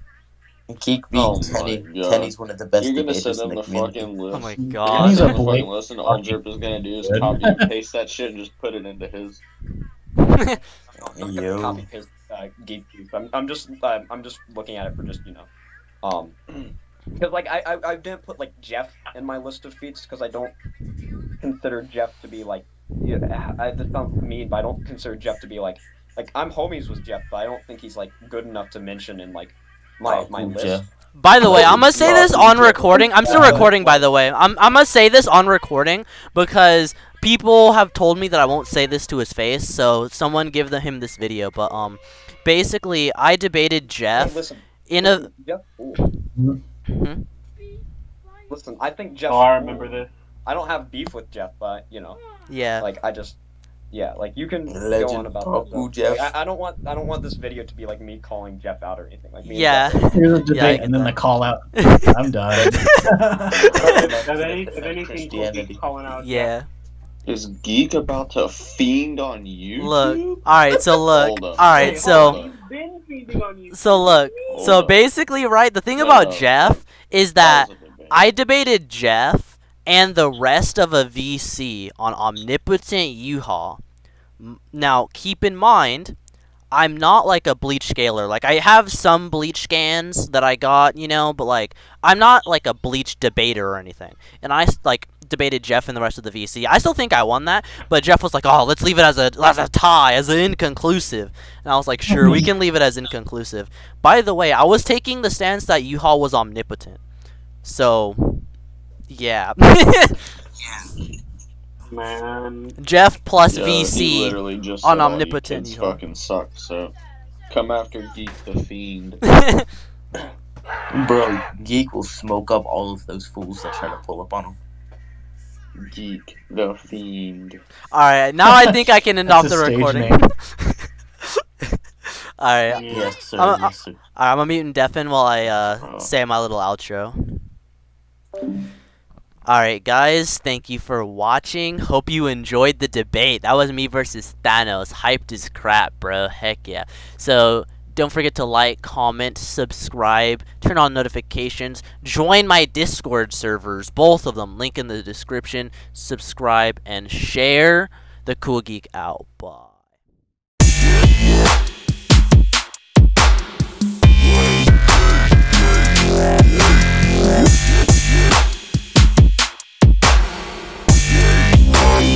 Geek beat Oh my Kenny. God. Kenny's one of the best You're gonna debaters send in him the the community. fucking list. Oh my You're god. gonna He's send a him the fucking blatant list, and all fucking Drip is gonna do is good. copy and paste that shit and just put it into his. I'm not gonna Yo. copy paste Geek feats. I'm just looking at it for just because like I didn't put like Jeff in my list of feats because I don't consider Jeff to be like this sounds mean, but I don't consider Jeff to be like I'm homies with Jeff, but I don't think he's like good enough to mention in like my Cool, list. Jeff. By the way, I'm gonna say this on Jeff. recording. I'm still recording, by the way. I'm gonna say this on recording because people have told me that I won't say this to his face. So someone give him this video. But basically, I debated Hey, Jeff listen, in a. Jeff. Hmm? Listen, I think Jeff. Oh, I remember this. I don't have beef with Jeff, but Yeah. like like you can go on Legend. about Oh, that. Though. Jeff. Like, I don't want this video to be like me calling Jeff out or anything. Like me Yeah. and Jeff are- Here's a Yeah, I debate, get and then that. the call out. I'm done. If anything, cool Geek calling out. Yeah. Is Geek about to fiend on YouTube? Look. All right. So look. Hold up. All right. Wait, So. hold on, he's been feeding on you. So look. Hold So up. basically, right. The thing No, about no. Jeff is that was a debate. I debated Jeff and the rest of a VC on omnipotent U-Haul. Now, keep in mind, I'm not like a bleach scaler. Like, I have some bleach scans that I got, but like, I'm not like a bleach debater or anything. And I like debated Jeff and the rest of the VC. I still think I won that, but Jeff was like, "Oh, let's leave it as a tie, as an inconclusive." And I was like, "Sure, we can leave it as inconclusive." By the way, I was taking the stance that U-Haul was omnipotent. So, yeah. Man. Jeff plus Yeah, he VC literally just on said all you omnipotent kids U-Haul. fucking suck. So come after Geek the Fiend. Bro, Geek will smoke up all of those fools that try to pull up on him. Geek the Fiend. Alright, now I think I can end off That's the a stage recording. name. Alright, Yes, sir. I'm- Yes, sir. I'm gonna mute and deafen while I Oh. say my little outro. Alright, guys, thank you for watching. Hope you enjoyed the debate. That was me versus Thanos. Hyped as crap, bro. Heck yeah. So, don't forget to like, comment, subscribe, turn on notifications, join my Discord servers, both of them, link in the description, subscribe, and share the Cool Geek out. Bye.